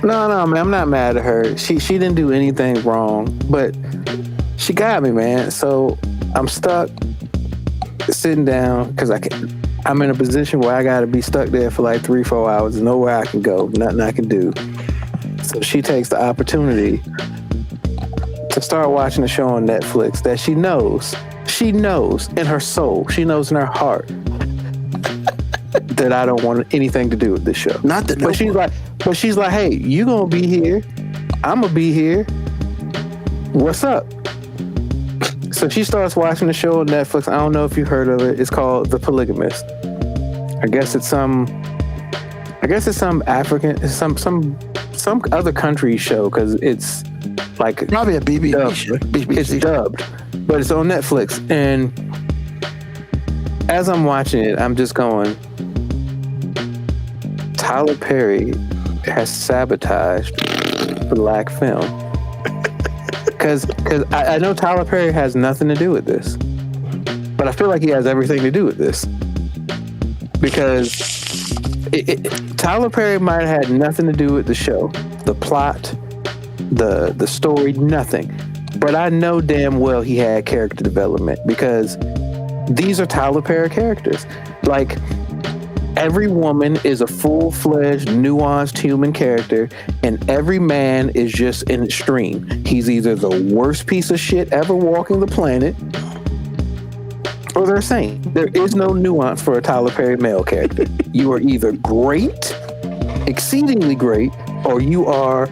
Speaker 4: No, man. I'm not mad at her. She didn't do anything wrong, but she got me, man. So, I'm stuck sitting down because I'm in a position where I got to be stuck there for like 3-4 hours. There's nowhere I can go. Nothing I can do. So she takes the opportunity to start watching a show on Netflix that she knows in her soul, she knows in her heart that I don't want anything to do with this show.
Speaker 1: Not that,
Speaker 4: but she's like, hey, you gonna be here, I'm gonna be here. What's up? So she starts watching the show on Netflix. I don't know if you heard of it. It's called The Polygamist. I guess it's some I guess it's some African, some other country show because it's like
Speaker 1: Probably a BBC show.
Speaker 4: it's dubbed, but it's on Netflix. And as I'm watching it, I'm just going, Tyler Perry has sabotaged black film. Because I know Tyler Perry has nothing to do with this, but I feel like he has everything to do with this. Because Tyler Perry might have had nothing to do with the show, the plot, the story, nothing. But I know damn well he had character development because these are Tyler Perry characters. Like, every woman is a full-fledged, nuanced human character, and every man is just an extreme. He's either the worst piece of shit ever walking the planet, or they're saying there is no nuance for a Tyler Perry male character. You are either great, exceedingly great, or you are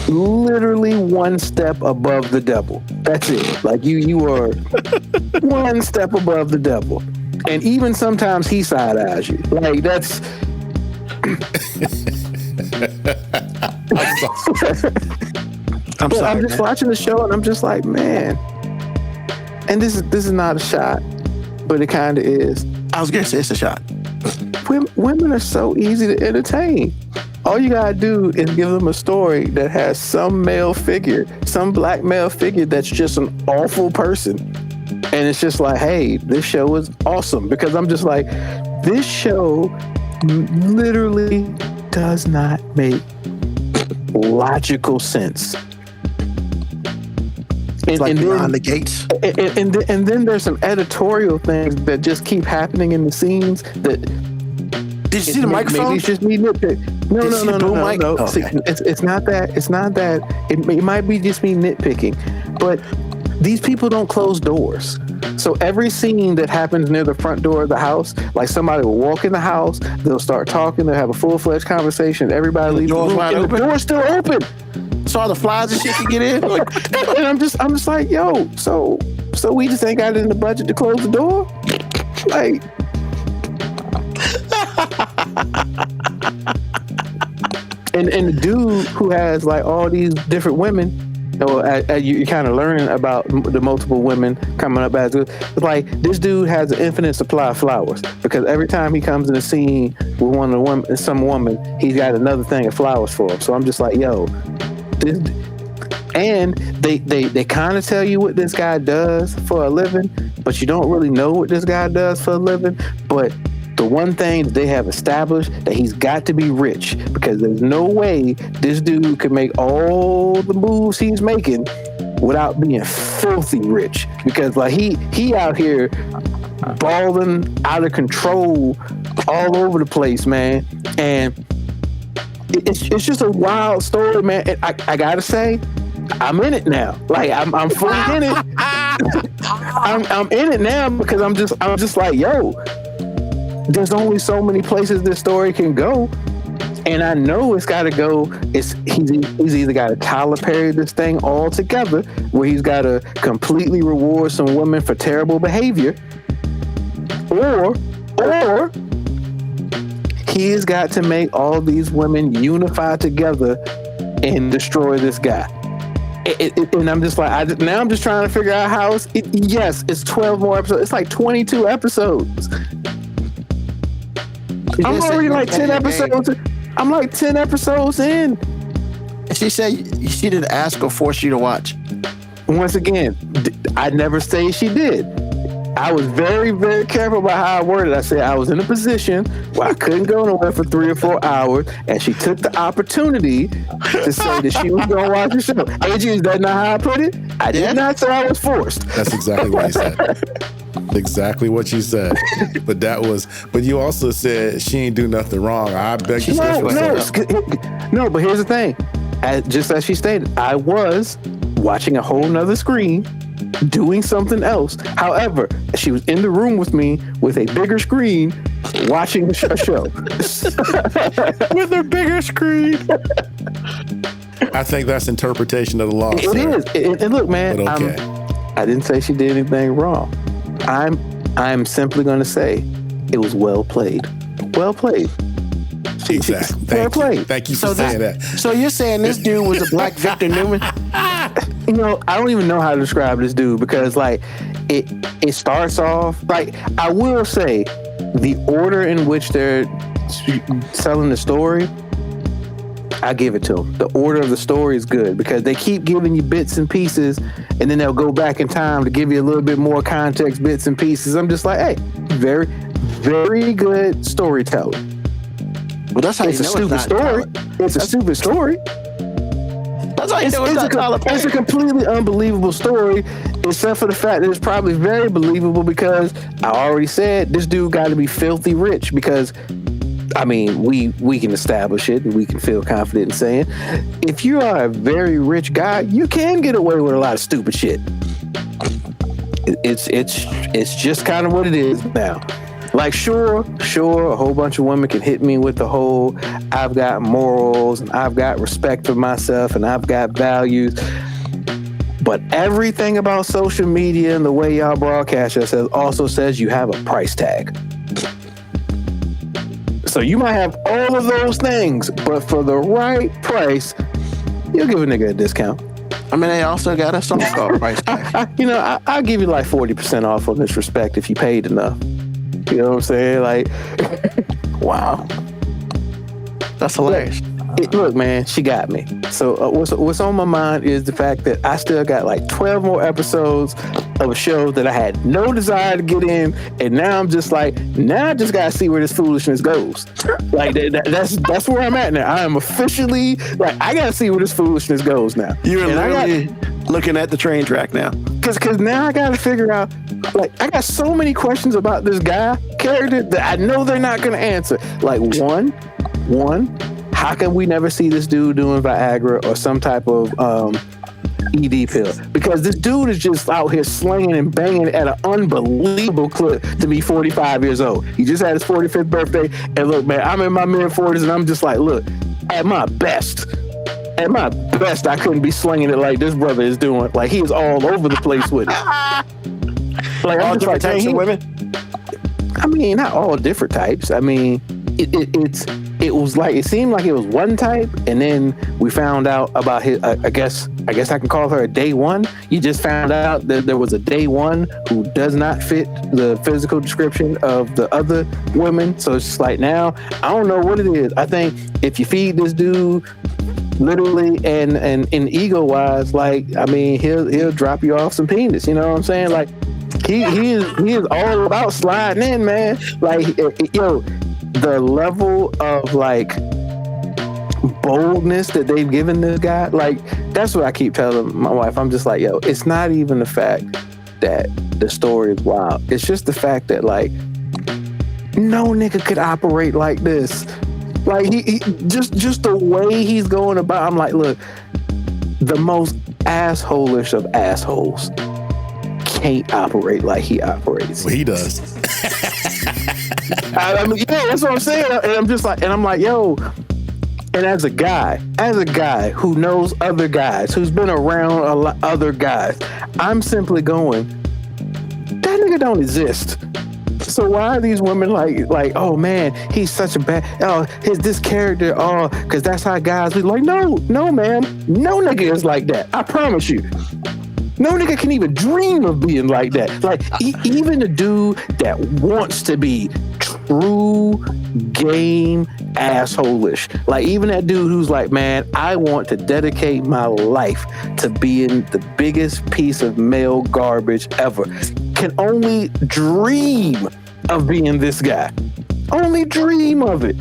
Speaker 4: literally one step above the devil. That's it. Like you are one step above the devil. And even sometimes he side eyes you. Like that's I'm just watching the show and I'm just like, man. And this is not a shot, but it kind of is.
Speaker 1: I was gonna say it's a shot.
Speaker 4: Women are so easy to entertain. All you gotta do is give them a story that has some male figure, some black male figure that's just an awful person. And it's just like, hey, this show is awesome. Because I'm just like, this show literally does not make logical sense.
Speaker 1: It's like beyond the gates.
Speaker 4: And then there's some editorial things that just keep happening in the scenes that...
Speaker 1: Did you see the microphone?
Speaker 4: Maybe it's just me nitpick. No.
Speaker 1: Okay.
Speaker 4: See, it's not that. It's not that. It might be just me nitpicking. But these people don't close doors. So every scene that happens near the front door of the house, like somebody will walk in the house, they'll start talking, they'll have a full-fledged conversation, everybody leaves the room, and the door's still open.
Speaker 1: So all the flies and shit can get in. Like,
Speaker 4: and I'm just like, yo, so we just ain't got it in the budget to close the door? Like, and the dude who has like all these different women, you're kind of learning about the multiple women coming up as it's like this dude has an infinite supply of flowers because every time he comes in a scene with some woman, he's got another thing of flowers for him. So I'm just like, yo, this, and they kind of tell you what this guy does for a living, but you don't really know what this guy does for a living. But the one thing that they have established that he's got to be rich because there's no way this dude could make all the moves he's making without being filthy rich because like he out here balling out of control all over the place, man. And it's just a wild story, man. And I gotta say, I'm in it now. Like I'm fully in it. I'm in it now because I'm just like, yo, there's only so many places this story can go, and I know it's got to go. He's either got to Tyler Perry this thing all together, where he's got to completely reward some women for terrible behavior, or he's got to make all these women unify together and destroy this guy. And I'm just like, now I'm just trying to figure out how it's 12 more episodes. It's like 22 episodes. I'm already like 10 episodes. I'm like 10 episodes in.
Speaker 1: She said she didn't ask or force you to watch.
Speaker 4: Once again, I never say she did. I was very, very careful about how I worded it. I said I was in a position where I couldn't go nowhere for 3 or 4 hours, and she took the opportunity to say that she was going to watch the show. AG, is that not how I put it? I did not say I was forced.
Speaker 5: That's exactly what he said. Exactly what you said. But you also said she ain't do nothing wrong. I beg to differ.
Speaker 4: No, but here's the thing. Just as she stated, I was watching a whole nother screen doing something else. However, she was in the room with me with a bigger screen watching a show.
Speaker 1: With a bigger screen.
Speaker 5: I think that's interpretation of the law.
Speaker 4: It is. And look, man, okay. I didn't say she did anything wrong. I'm simply going to say it was well played. Well played.
Speaker 5: Exactly.
Speaker 4: Fair play.
Speaker 5: Thank you for saying that.
Speaker 1: So you're saying this dude was a black Victor Newman?
Speaker 4: You know, I don't even know how to describe this dude because like it starts off like I will say the order in which they're telling the story, I give it to them. The order of the story is good because they keep giving you bits and pieces, and then they'll go back in time to give you a little bit more context, bits and pieces. I'm just like, hey, very, very good storytelling.
Speaker 1: Well, that's how you
Speaker 4: It's a
Speaker 1: know
Speaker 4: stupid
Speaker 1: it's not
Speaker 4: story.
Speaker 1: talent.
Speaker 4: It's a stupid story.
Speaker 1: That's how you know it's not Tyler Perry.
Speaker 4: It's a completely unbelievable story, except for the fact that it's probably very believable because I already said this dude got to be filthy rich because, I mean, we can establish it and we can feel confident in saying if you are a very rich guy, you can get away with a lot of stupid shit. It's just kind of what it is now. Like, sure, a whole bunch of women can hit me with the whole I've got morals and I've got respect for myself and I've got values. But everything about social media and the way y'all broadcast yourselves also says you have a price tag. So you might have all of those things, but for the right price, you'll give a nigga a discount.
Speaker 1: I mean, they also got a song called Price Tag.
Speaker 4: I'll give you like 40% off on this respect if you paid enough. You know what I'm saying? Like, wow.
Speaker 1: That's hilarious.
Speaker 4: Look, man, she got me. So what's on my mind is the fact that I still got like 12 more episodes of a show that I had no desire to get in, and now I'm just like, now I just gotta see where this foolishness goes. Like that's where I'm at now. I am officially like, I gotta see where this foolishness goes now.
Speaker 1: You're literally looking at the train track now.
Speaker 4: Cause now I gotta figure out, like, I got so many questions about this guy character that I know they're not gonna answer. Like one, how can we never see this dude doing Viagra or some type of ED pill? Because this dude is just out here slinging and banging at an unbelievable clip to be 45 years old. He just had his 45th birthday. And look, man, I'm in my mid-40s and I'm just like, look, at my best, I couldn't be slinging it like this brother is doing. Like, he is all over the place with it. Like,
Speaker 1: All
Speaker 4: I'm just
Speaker 1: different
Speaker 4: like,
Speaker 1: types of women?
Speaker 4: I mean, not all different types. I mean, it was like, it seemed like it was one type, and then we found out about his, I guess I can call her a day one. You just found out that there was a day one who does not fit the physical description of the other women. So it's just like, now, I don't know what it is. I think if you feed this dude literally and in ego wise, like, I mean, he'll drop you off some penis. You know what I'm saying? Like, he is all about sliding in, man. Like, yo, the level of like boldness that they've given this guy, like, that's what I keep telling my wife. I'm just like, yo, it's not even the fact that the story is wild. It's just the fact that, like, no nigga could operate like this. Like, he just the way he's going about. I'm like, look, the most assholish of assholes can't operate like he operates.
Speaker 5: Well, he does.
Speaker 4: I mean, yeah, that's what I'm saying. And I'm just like, and I'm like, yo, and as a guy who knows other guys, who's been around a lot other guys, I'm simply going, that nigga don't exist. So why are these women like, oh man, he's such a bad, this character, because that's how guys be like, no, man, no nigga is like that. I promise you. No nigga can even dream of being like that. Like, even the dude that wants to be true game asshole-ish. Like, even that dude who's like, man, I want to dedicate my life to being the biggest piece of male garbage ever, can only dream of being this guy. Only dream of it.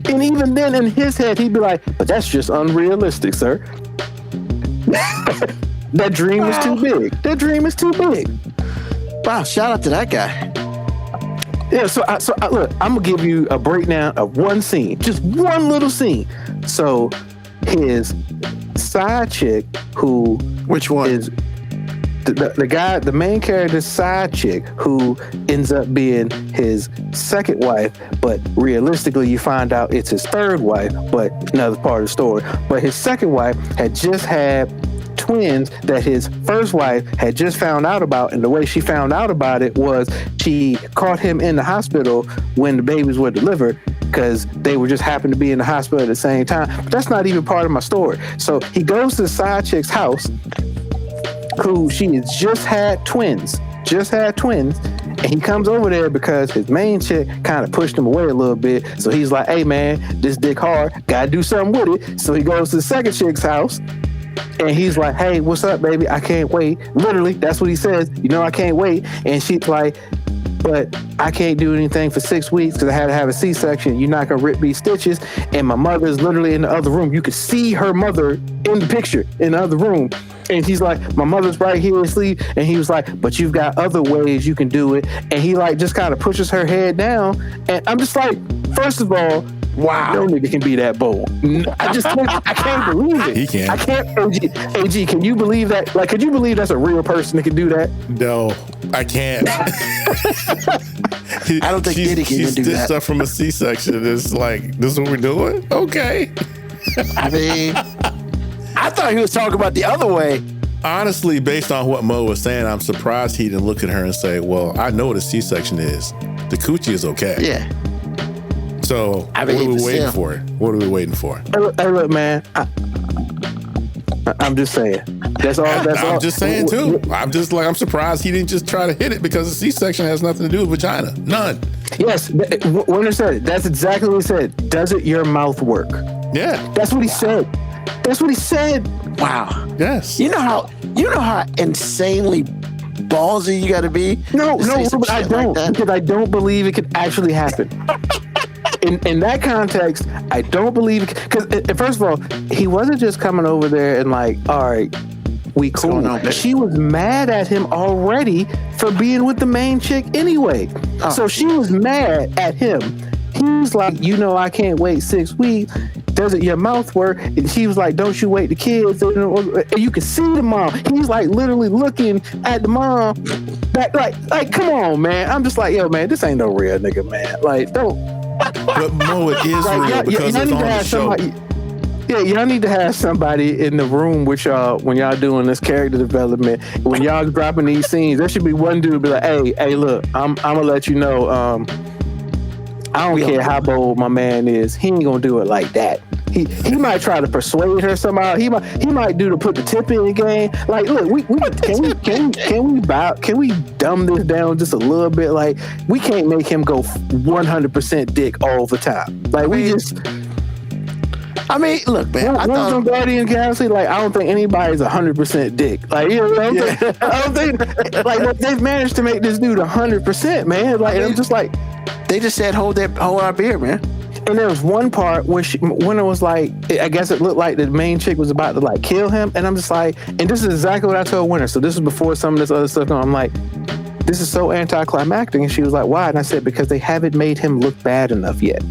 Speaker 4: And even then, in his head, he'd be like, but that's just unrealistic, sir. That dream is too big. That dream is too big.
Speaker 1: Wow, shout out to that guy.
Speaker 4: Yeah, so look, I'm gonna give you a breakdown of one scene, just one little scene. So his side chick, who,
Speaker 1: which one
Speaker 4: is the guy, the main character's side chick, who ends up being his second wife, but realistically you find out it's his third wife, but another part of the story. But his second wife had just had twins that his first wife had just found out about, and the way she found out about it was she caught him in the hospital when the babies were delivered, because they were just happened to be in the hospital at the same time. But that's not even part of my story. So he goes to the side chick's house, who she has just had twins, and he comes over there because his main chick kind of pushed him away a little bit. So he's like, hey man, this dick hard, gotta do something with it. So he goes to the second chick's house, and he's like, hey, what's up, baby? I can't wait. Literally, that's what he says. You know, I can't wait. And she's like, but I can't do anything for 6 weeks because I had to have a C-section. You're not going to rip me stitches. And my mother's literally in the other room. You could see her mother in the picture in the other room. And he's like, my mother's right here asleep. And he was like, but you've got other ways you can do it. And he like just kind of pushes her head down. And I'm just like, first of all, wow, no nigga can be that bold. I can't believe it.
Speaker 5: He can.
Speaker 4: I can't. AG, can you believe that? Like, could you believe that's a real person that can do that?
Speaker 5: No, I can't.
Speaker 1: I don't think Diddy can even do that.
Speaker 5: Stuff from a C-section. It's like, this is what we're doing? Okay.
Speaker 1: I mean, I thought he was talking about the other way.
Speaker 5: Honestly, based on what Mo was saying, I'm surprised he didn't look at her and say, well, I know what a C-section is. The coochie is okay.
Speaker 1: Yeah.
Speaker 5: So
Speaker 1: I mean,
Speaker 5: what are we waiting for? What are we waiting for?
Speaker 4: Hey, look, man. I'm just saying. That's all.
Speaker 5: I'm just saying too. I'm surprised he didn't just try to hit it because the C-section has nothing to do with vagina. None.
Speaker 4: Yes. When he said it, that's exactly what he said. Does it your mouth work?
Speaker 5: Yeah.
Speaker 4: That's what he said. That's what he said.
Speaker 1: Wow.
Speaker 5: Yes.
Speaker 1: You know how insanely ballsy you got to be.
Speaker 4: No, but I don't,
Speaker 1: like
Speaker 4: because I don't believe it could actually happen. In that context, I don't believe it, because first of all, he wasn't just coming over there and like, all right, we cool. She was mad at him already for being with the main chick anyway. Oh. So she was mad at him. He's like, you know, I can't wait 6 weeks. Doesn't your mouth work? And she was like, don't you wait the kids? And you can see the mom. He's like literally looking at the mom. That like, come on, man. I'm just like, yo, man, this ain't no real nigga, man. Like, don't.
Speaker 5: But Mo, it is like, real because it's on the show.
Speaker 4: Yeah, y'all need to have somebody in the room with y'all when y'all doing this character development. When y'all dropping these scenes, there should be one dude be like, hey, look, I'm gonna let you know, I don't care how bold my man is, he ain't gonna do it like that. He might try to persuade her somehow. He might do to put the tip in the game. Like, look, can we dumb this down just a little bit? Like, we can't make him go 100% dick all the time. Like, we just.
Speaker 1: I mean, look, man. I thought
Speaker 4: on Guardian Galaxy, like, I don't think anybody's 100% dick. Like, you know, I don't think like they've managed to make this dude 100%, man. Like, I'm just like,
Speaker 1: they just said hold our beer, man.
Speaker 4: And there was one part when it was like, I guess it looked like the main chick was about to like kill him, and I'm just like, and this is exactly what I told Winter. So this is before some of this other stuff. I'm like, this is so anticlimactic, and she was like, why? And I said, because they haven't made him look bad enough yet.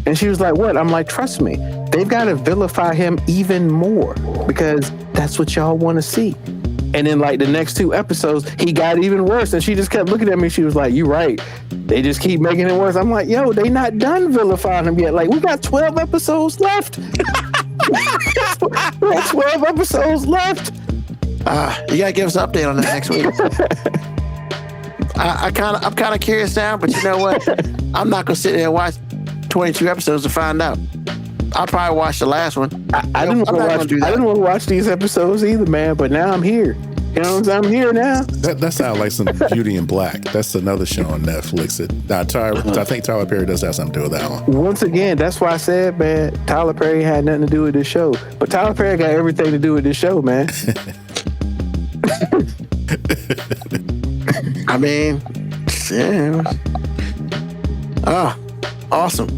Speaker 4: And she was like, what? I'm like, trust me, they've got to vilify him even more because that's what y'all want to see. And then like the next 2 episodes, he got even worse. And she just kept looking at me. She was like, you right. They just keep making it worse. I'm like, yo, they not done vilifying him yet. Like, we got 12 episodes left. We got 12 episodes left.
Speaker 1: You got to give us an update on that next week. I'm kind of curious now, but you know what? I'm not going to sit there and watch 22 episodes to find out. I'll probably watch the last one.
Speaker 4: I didn't want to watch these episodes either, man. But now I'm here. You know what I'm saying? I'm here now.
Speaker 5: That sounds like some Beauty in Black. That's another show on Netflix. I think Tyler Perry does have something to do with that one.
Speaker 4: Once again, that's why I said, man, Tyler Perry had nothing to do with this show. But Tyler Perry got everything to do with this show, man.
Speaker 1: I mean, yeah. Oh, awesome.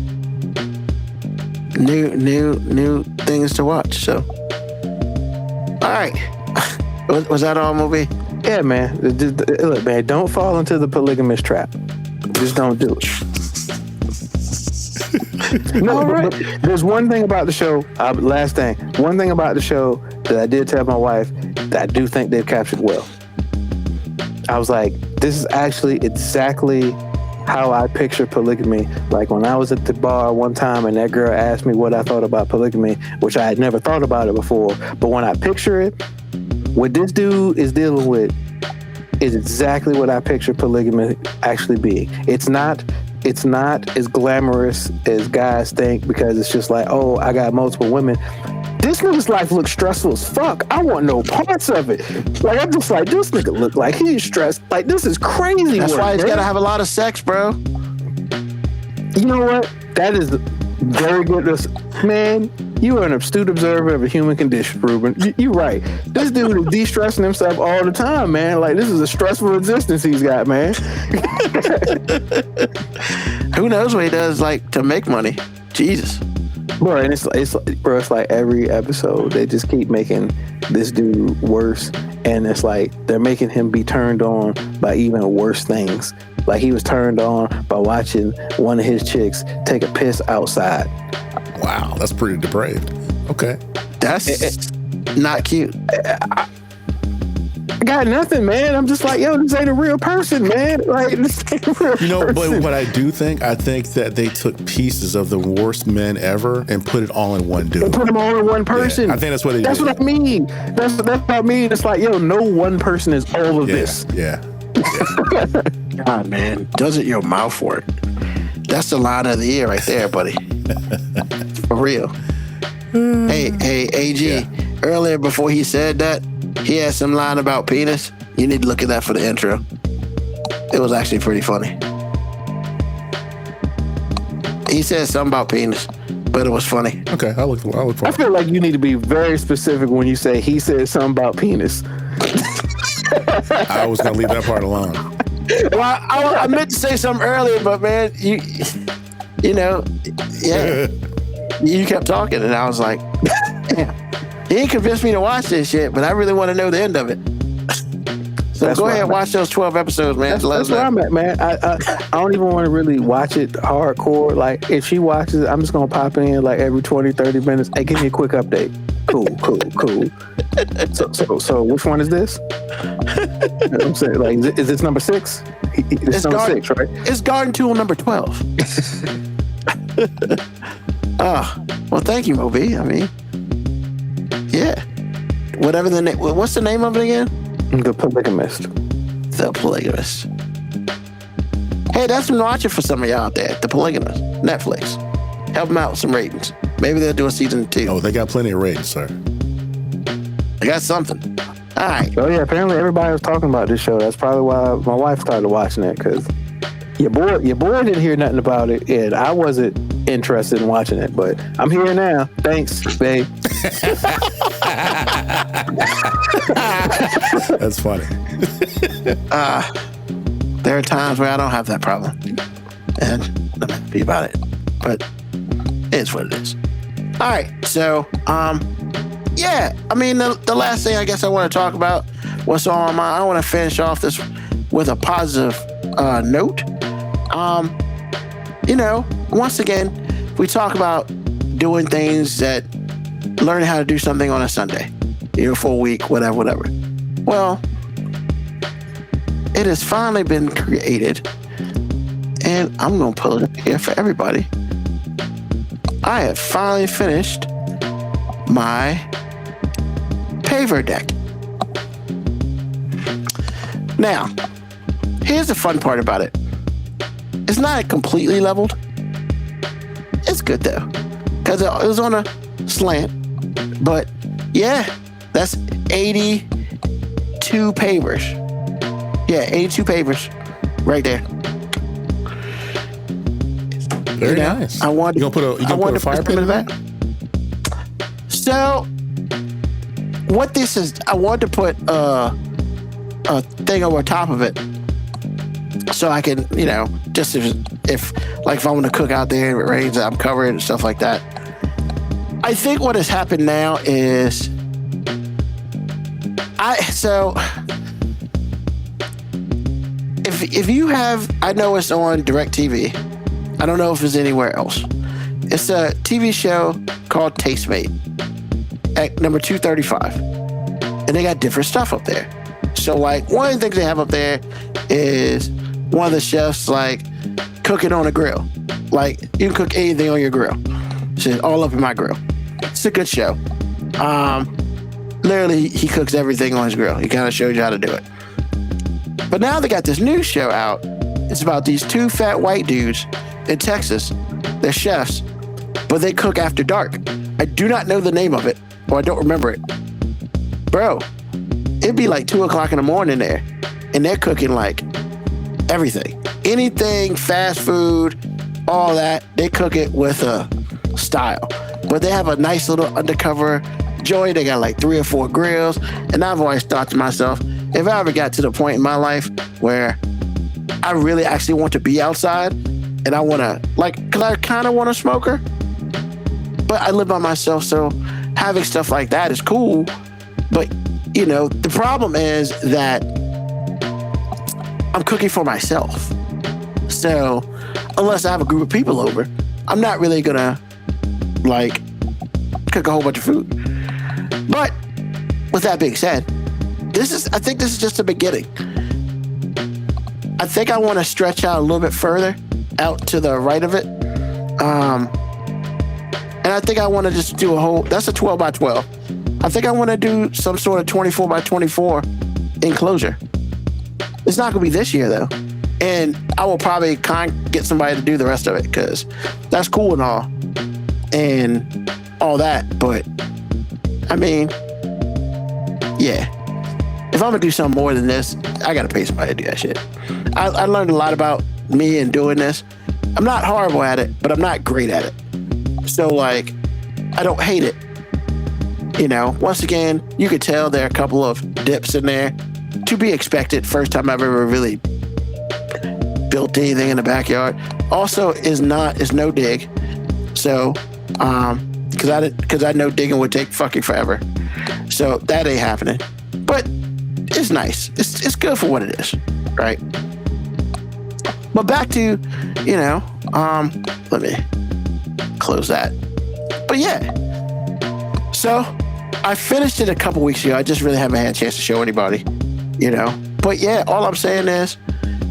Speaker 1: New things to watch. So, all right. Was that all, movie?
Speaker 4: Yeah, man. Look, man, don't fall into the polygamous trap. Just don't do it. No, right. But there's one thing about the show. Last thing. One thing about the show that I did tell my wife that I do think they've captured well. I was like, this is actually exactly how I picture polygamy. Like when I was at the bar one time and that girl asked me what I thought about polygamy, which I had never thought about it before. But when I picture it, what this dude is dealing with is exactly what I picture polygamy actually being. It's not it's not as glamorous as guys think, because it's just like, oh, I got multiple women. This nigga's life looks stressful as fuck. I want no parts of it. Like, I'm just like, this nigga look like he's stressed. Like, this is crazy.
Speaker 1: That's
Speaker 4: work,
Speaker 1: why he's
Speaker 4: man.
Speaker 1: got to have a lot of sex, bro.
Speaker 4: You know what? That is very good. Man, you are an astute observer of a human condition, Reuben. You're right. This dude is de-stressing himself all the time, man. Like, this is a stressful existence he's got, man.
Speaker 1: Who knows what he does, like, to make money? Jesus.
Speaker 4: Bro, and it's like every episode they just keep making this dude worse, and it's like they're making him be turned on by even worse things. Like, he was turned on by watching one of his chicks take a piss outside.
Speaker 5: Wow, that's pretty depraved. Okay.
Speaker 1: That's not cute.
Speaker 4: I got nothing, man. I'm just like, yo, this ain't a real person, man. Like, this ain't a real person.
Speaker 5: But what I do think, that they took pieces of the worst men ever and put it all in one
Speaker 4: They
Speaker 5: dude.
Speaker 4: put them all in one person.
Speaker 5: Yeah, I think that's what they did.
Speaker 4: That's what I mean. That's what I mean. It's like, yo, no one person is all of this.
Speaker 5: Yeah.
Speaker 1: God, man, doesn't your mouth work? That's the line of the year right there, buddy. For real. Hey, AG.
Speaker 5: Yeah.
Speaker 1: Earlier, before he said that, he had some line about penis. You need to look at that for the intro. It was actually pretty funny. He said something about penis, but it was funny.
Speaker 5: Okay, I'll look for
Speaker 4: I
Speaker 5: it.
Speaker 4: feel like you need to be very specific when you say he said something about penis.
Speaker 5: I was going to leave that part alone.
Speaker 1: Well, I meant to say something earlier, but man, you know, yeah, you kept talking, and I was like, damn. He ain't convinced me to watch this shit, but I really want to know the end of it. So
Speaker 4: That's
Speaker 1: go
Speaker 4: where
Speaker 1: ahead
Speaker 4: I'm
Speaker 1: and watch those 12 episodes, man.
Speaker 4: That's where I'm at, man. I don't even want to really watch it hardcore. Like, if she watches it, I'm just going to pop in like every 20, 30 minutes. Hey, give me a quick update. Cool. So which one is this? I'm saying, like, is this number 6? It's number 6, right?
Speaker 1: It's Garden Tool number 12. Well, thank you, Moby. I mean, yeah. Whatever the name. What's the name of it again?
Speaker 4: The Polygamist.
Speaker 1: The Polygamist. Hey, that's been watching for some of y'all out there. The Polygamist. Netflix. Help them out with some ratings. Maybe they'll do a season 2.
Speaker 5: Oh, they got plenty of ratings, sir.
Speaker 1: They got something. All right.
Speaker 4: Oh yeah, apparently everybody was talking about this show. That's probably why my wife started watching it, because your boy didn't hear nothing about it, and I wasn't interested in watching it. But I'm here now. Thanks, babe.
Speaker 5: That's funny.
Speaker 1: There are times where I don't have that problem, and I'm happy about it. But it is what it is. All right. So, yeah. I mean, the last thing I guess I want to talk about, what's on my mind. I want to finish off this with a positive note. You know, once again, we talk about doing things that learning how to do something on a Sunday, for a week, whatever. Well, it has finally been created, and I'm going to pull it up here for everybody. I have finally finished my paver deck. Now, here's the fun part about it. It's not completely leveled. It's good though, because it was on a slant. But yeah, that's 82 pavers. Yeah, 82 pavers right there.
Speaker 5: Very nice.
Speaker 1: I want.
Speaker 5: You gonna put a fire pit in that?
Speaker 1: So, what this is, I want to put a thing over top of it, so I can, just if I want to cook out there and it rains, I'm covered and stuff like that. I think what has happened now is, if you have, I know it's on DirecTV. I don't know if it's anywhere else. It's a TV show called Tastemade at number 235. And they got different stuff up there. So, like, one of the things they have up there is one of the chefs, like, cooking on a grill. Like, you can cook anything on your grill. It's all up in my grill. It's a good show. Literally, he cooks everything on his grill. He kind of shows you how to do it. But now they got this new show out. It's about these two fat white dudes in Texas. They're chefs, but they cook after dark. I do not know the name of it, or I don't remember it. Bro, it'd be like 2 o'clock in the morning there, and they're cooking like everything. Anything, fast food, all that, they cook it with a style. But they have a nice little undercover joint. They got like 3 or 4 grills. And I've always thought to myself, if I ever got to the point in my life where I really actually want to be outside and I want to, like, because I kind of want a smoker, but I live by myself, so having stuff like that is cool. But, you know, the problem is that I'm cooking for myself. So unless I have a group of people over, I'm not really going to, like, cook a whole bunch of food. But with that being said, I think this is just the beginning. I think I want to stretch out a little bit further out to the right of it. And I think I want to just do that's a 12 by 12. I think I want to do some sort of 24 by 24 enclosure. It's not going to be this year though. And I will probably get somebody to do the rest of it because that's cool and all. And all that. But I mean, yeah. If I'm going to do something more than this, I got to pay somebody to do that shit. I learned a lot about me in doing this. I'm not horrible at it, but I'm not great at it. So, like, I don't hate it. You know, once again, you could tell there are a couple of dips in there. To be expected. First time I've ever really built anything in the backyard. Also, is no dig. So, because I know digging would take fucking forever. So, that ain't happening. But it's nice. It's good for what it is, right? But back to, you know, let me close that. But yeah, so I finished it a couple weeks ago. I just really haven't had a chance to show anybody, you know. But yeah, all I'm saying is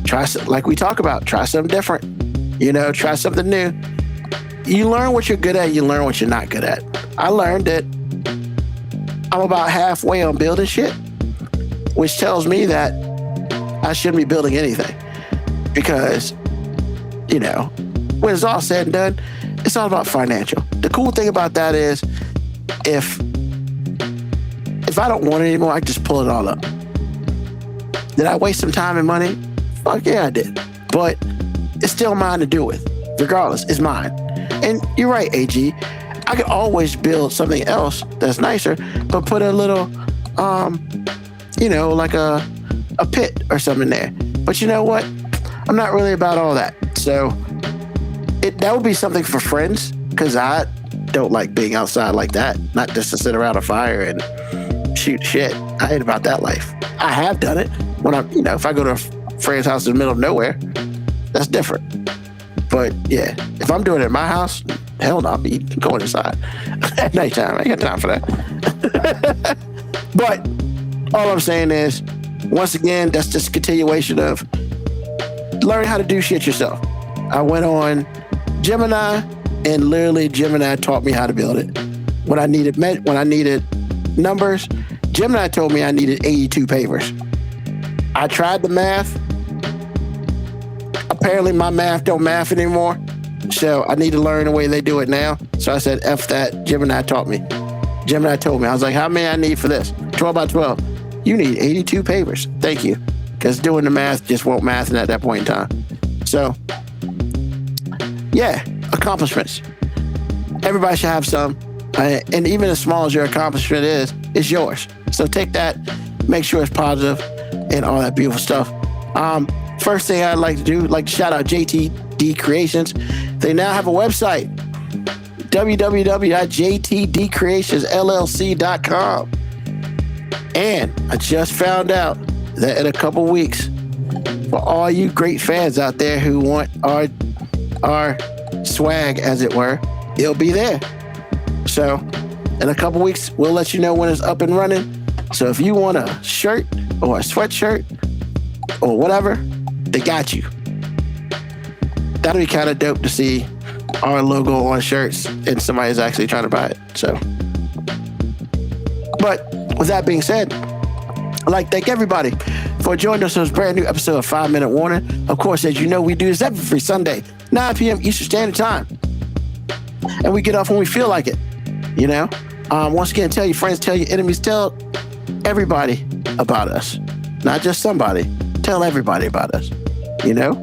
Speaker 1: try something different, you know, try something new. You learn what you're good at, you learn what you're not good at. I learned that I'm about halfway on building shit, which tells me that I shouldn't be building anything. Because, you know, when it's all said and done, it's all about financial. The cool thing about that is if I don't want it anymore, I can just pull it all up. Did I waste some time and money? Fuck yeah, I did. But it's still mine to do with. Regardless, it's mine. And you're right, AG. I could always build something else that's nicer, but put a little, you know, like a pit or something there. But you know what? I'm not really about all that. So that would be something for friends, because I don't like being outside like that. Not just to sit around a fire and shoot shit. I ain't about that life. I have done it when if I go to a friend's house in the middle of nowhere, that's different. But yeah, if I'm doing it at my house, hell no, I'll be going inside at nighttime. I ain't got time for that. But all I'm saying is, once again, that's just a continuation of learn how to do shit yourself. I went on Gemini, and literally Gemini taught me how to build it. When I needed numbers, Gemini told me I needed 82 papers. I tried the math. Apparently my math don't math anymore, so I need to learn the way they do it now. So I said, F that. Gemini taught me. Gemini told me. I was like, how many I need for this? 12 by 12. You need 82 papers. Thank you. Because doing the math just won't math at that point in time. So, yeah, accomplishments. Everybody should have some. And even as small as your accomplishment is, it's yours. So take that, make sure it's positive, and all that beautiful stuff. First thing I'd like to do, like to shout out JTD Creations. They now have a website, www.jtdcreationsllc.com. And I just found out that in a couple weeks, for all you great fans out there who want our swag, as it were, it'll be there. So in a couple weeks, we'll let you know when it's up and running. So if you want a shirt or a sweatshirt or whatever, they got you. That'll be kind of dope to see our logo on shirts and somebody's actually trying to buy it. So, but with that being said, I'd like to thank everybody for joining us on this brand new episode of 5 Minute Warning. Of course, as you know, we do this every Sunday, 9 p.m. Eastern Standard Time. And we get off when we feel like it, you know? Once again, tell your friends, tell your enemies, tell everybody about us. Not just somebody. Tell everybody about us, you know?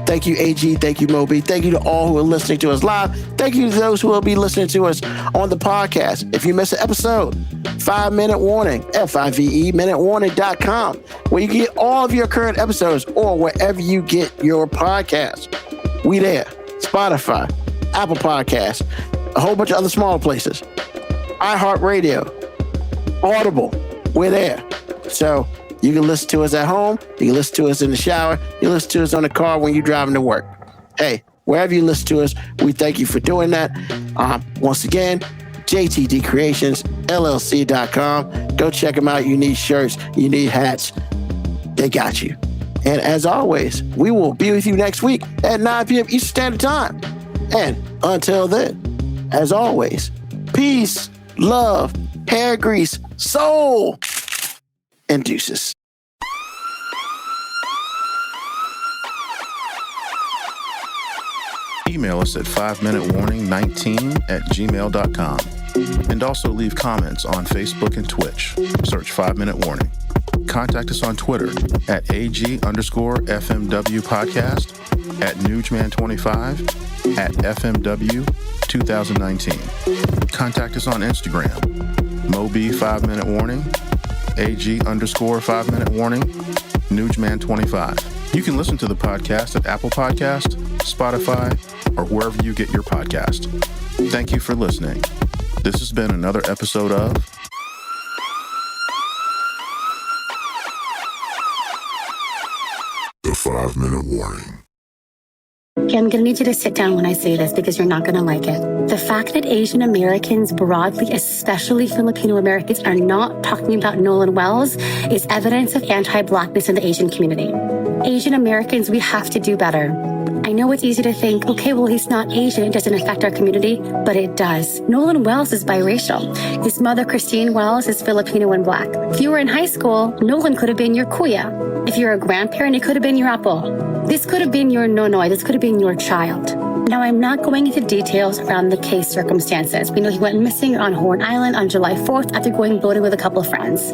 Speaker 1: Thank you, AG. Thank you, Moby. Thank you to all who are listening to us live. Thank you to those who will be listening to us on the podcast. If you miss an episode, 5 Minute Warning, FIVE, minutewarning.com, where you can get all of your current episodes or wherever you get your podcast. We there. Spotify, Apple Podcasts, a whole bunch of other smaller places. iHeartRadio, Audible, we're there. So you can listen to us at home. You can listen to us in the shower. You can listen to us on the car when you're driving to work. Hey, wherever you listen to us, we thank you for doing that. Once again, JTDcreationsLLC.com. Go check them out. You need shirts. You need hats. They got you. And as always, we will be with you next week at 9 p.m. Eastern Standard Time. And until then, as always, peace, love, hair grease, soul, and deuces.
Speaker 3: Email us at 5minutewarning19@gmail.com. And also leave comments on Facebook and Twitch. Search 5 Minute Warning. Contact us on Twitter at AG_FMW podcast, at Newsman25, at FMW 2019. Contact us on Instagram, Moby 5 Minute Warning, AG_5 Minute Warning, Newsman25. You can listen to the podcast at Apple Podcast, Spotify, or wherever you get your podcast. Thank you for listening. This has been another episode of
Speaker 2: The 5 Minute Warning.
Speaker 6: Okay, I'm going to need you to sit down when I say this because you're not going to like it. The fact that Asian Americans broadly, especially Filipino Americans, are not talking about Nolan Wells is evidence of anti-Blackness in the Asian community. Asian Americans, we have to do better. I know it's easy to think, okay, well, he's not Asian. It doesn't affect our community, but it does. Nolan Wells is biracial. His mother, Christine Wells, is Filipino and Black. If you were in high school, Nolan could have been your kuya. If you're a grandparent, it could have been your apo. This could have been your nonoy. This could have been your child. Now, I'm not going into details around the case circumstances. We know he went missing on Horn Island on July 4th after going boating with a couple of friends.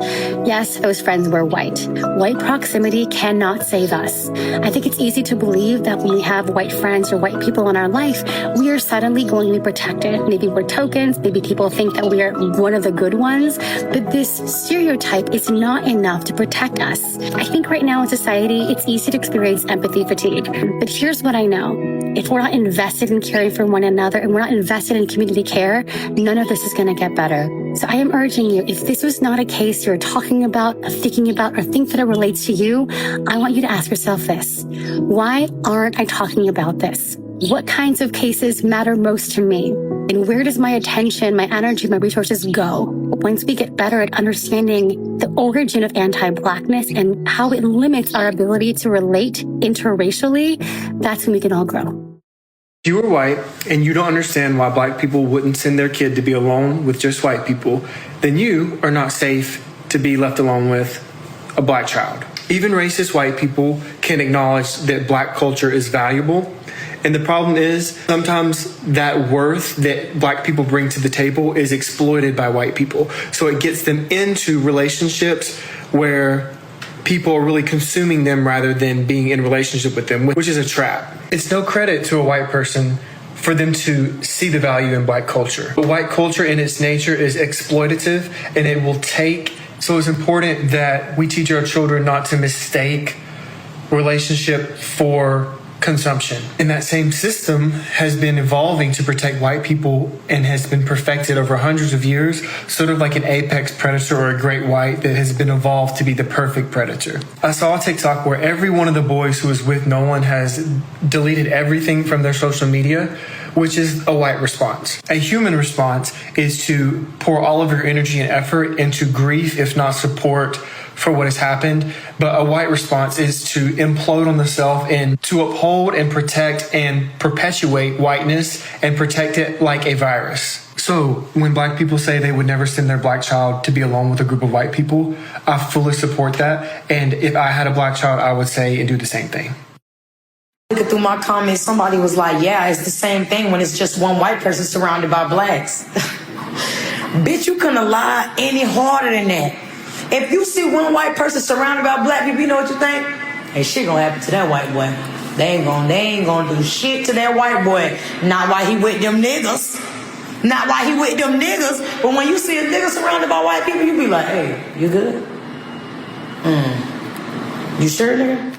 Speaker 6: Yes, those friends were white. White proximity cannot save us. I think it's easy to believe that when we have white friends or white people in our life, we are suddenly going to be protected. Maybe we're tokens. Maybe people think that we are one of the good ones. But this stereotype is not enough to protect us. I think right now in society, it's easy to experience empathy fatigue. But here's what I know. If we're not invested in caring for one another and we're not invested in community care, none of this is going to get better. So I am urging you, if this was not a case you're talking about, or thinking about, or think that it relates to you, I want you to ask yourself this. Why aren't I talking about this? What kinds of cases matter most to me? And where does my attention, my energy, my resources go? Once we get better at understanding the origin of anti-Blackness and how it limits our ability to relate interracially, that's when we can all grow.
Speaker 7: If you are white and you don't understand why Black people wouldn't send their kid to be alone with just white people, then you are not safe to be left alone with a Black child. Even racist white people can acknowledge that Black culture is valuable. And the problem is sometimes that worth that Black people bring to the table is exploited by white people. So it gets them into relationships where people are really consuming them rather than being in relationship with them, which is a trap. It's no credit to a white person for them to see the value in Black culture. But white culture in its nature is exploitative, and it will take. So it's important that we teach our children not to mistake relationship for consumption. And that same system has been evolving to protect white people and has been perfected over hundreds of years, sort of like an apex predator or a great white that has been evolved to be the perfect predator. I saw a TikTok where every one of the boys who was with Nolan has deleted everything from their social media, which is a white response. A human response is to pour all of your energy and effort into grief, if not support, for what has happened. But a white response is to implode on the self and to uphold and protect and perpetuate whiteness and protect it like a virus. So when black people say they would never send their black child to be alone with a group of white people, I fully support that. And if I had a black child, I would say and do the same thing.
Speaker 8: Looking through my comments, somebody was like, yeah, it's the same thing when it's just one white person surrounded by blacks. Bitch, you couldn't lie any harder than that. If you see one white person surrounded by black people, you know what you think? Hey, shit gonna happen to that white boy. They ain't gonna do shit to that white boy. Not while he with them niggas. Not while he with them niggas. But when you see a nigga surrounded by white people, you be like, hey, you good? You sure, nigga?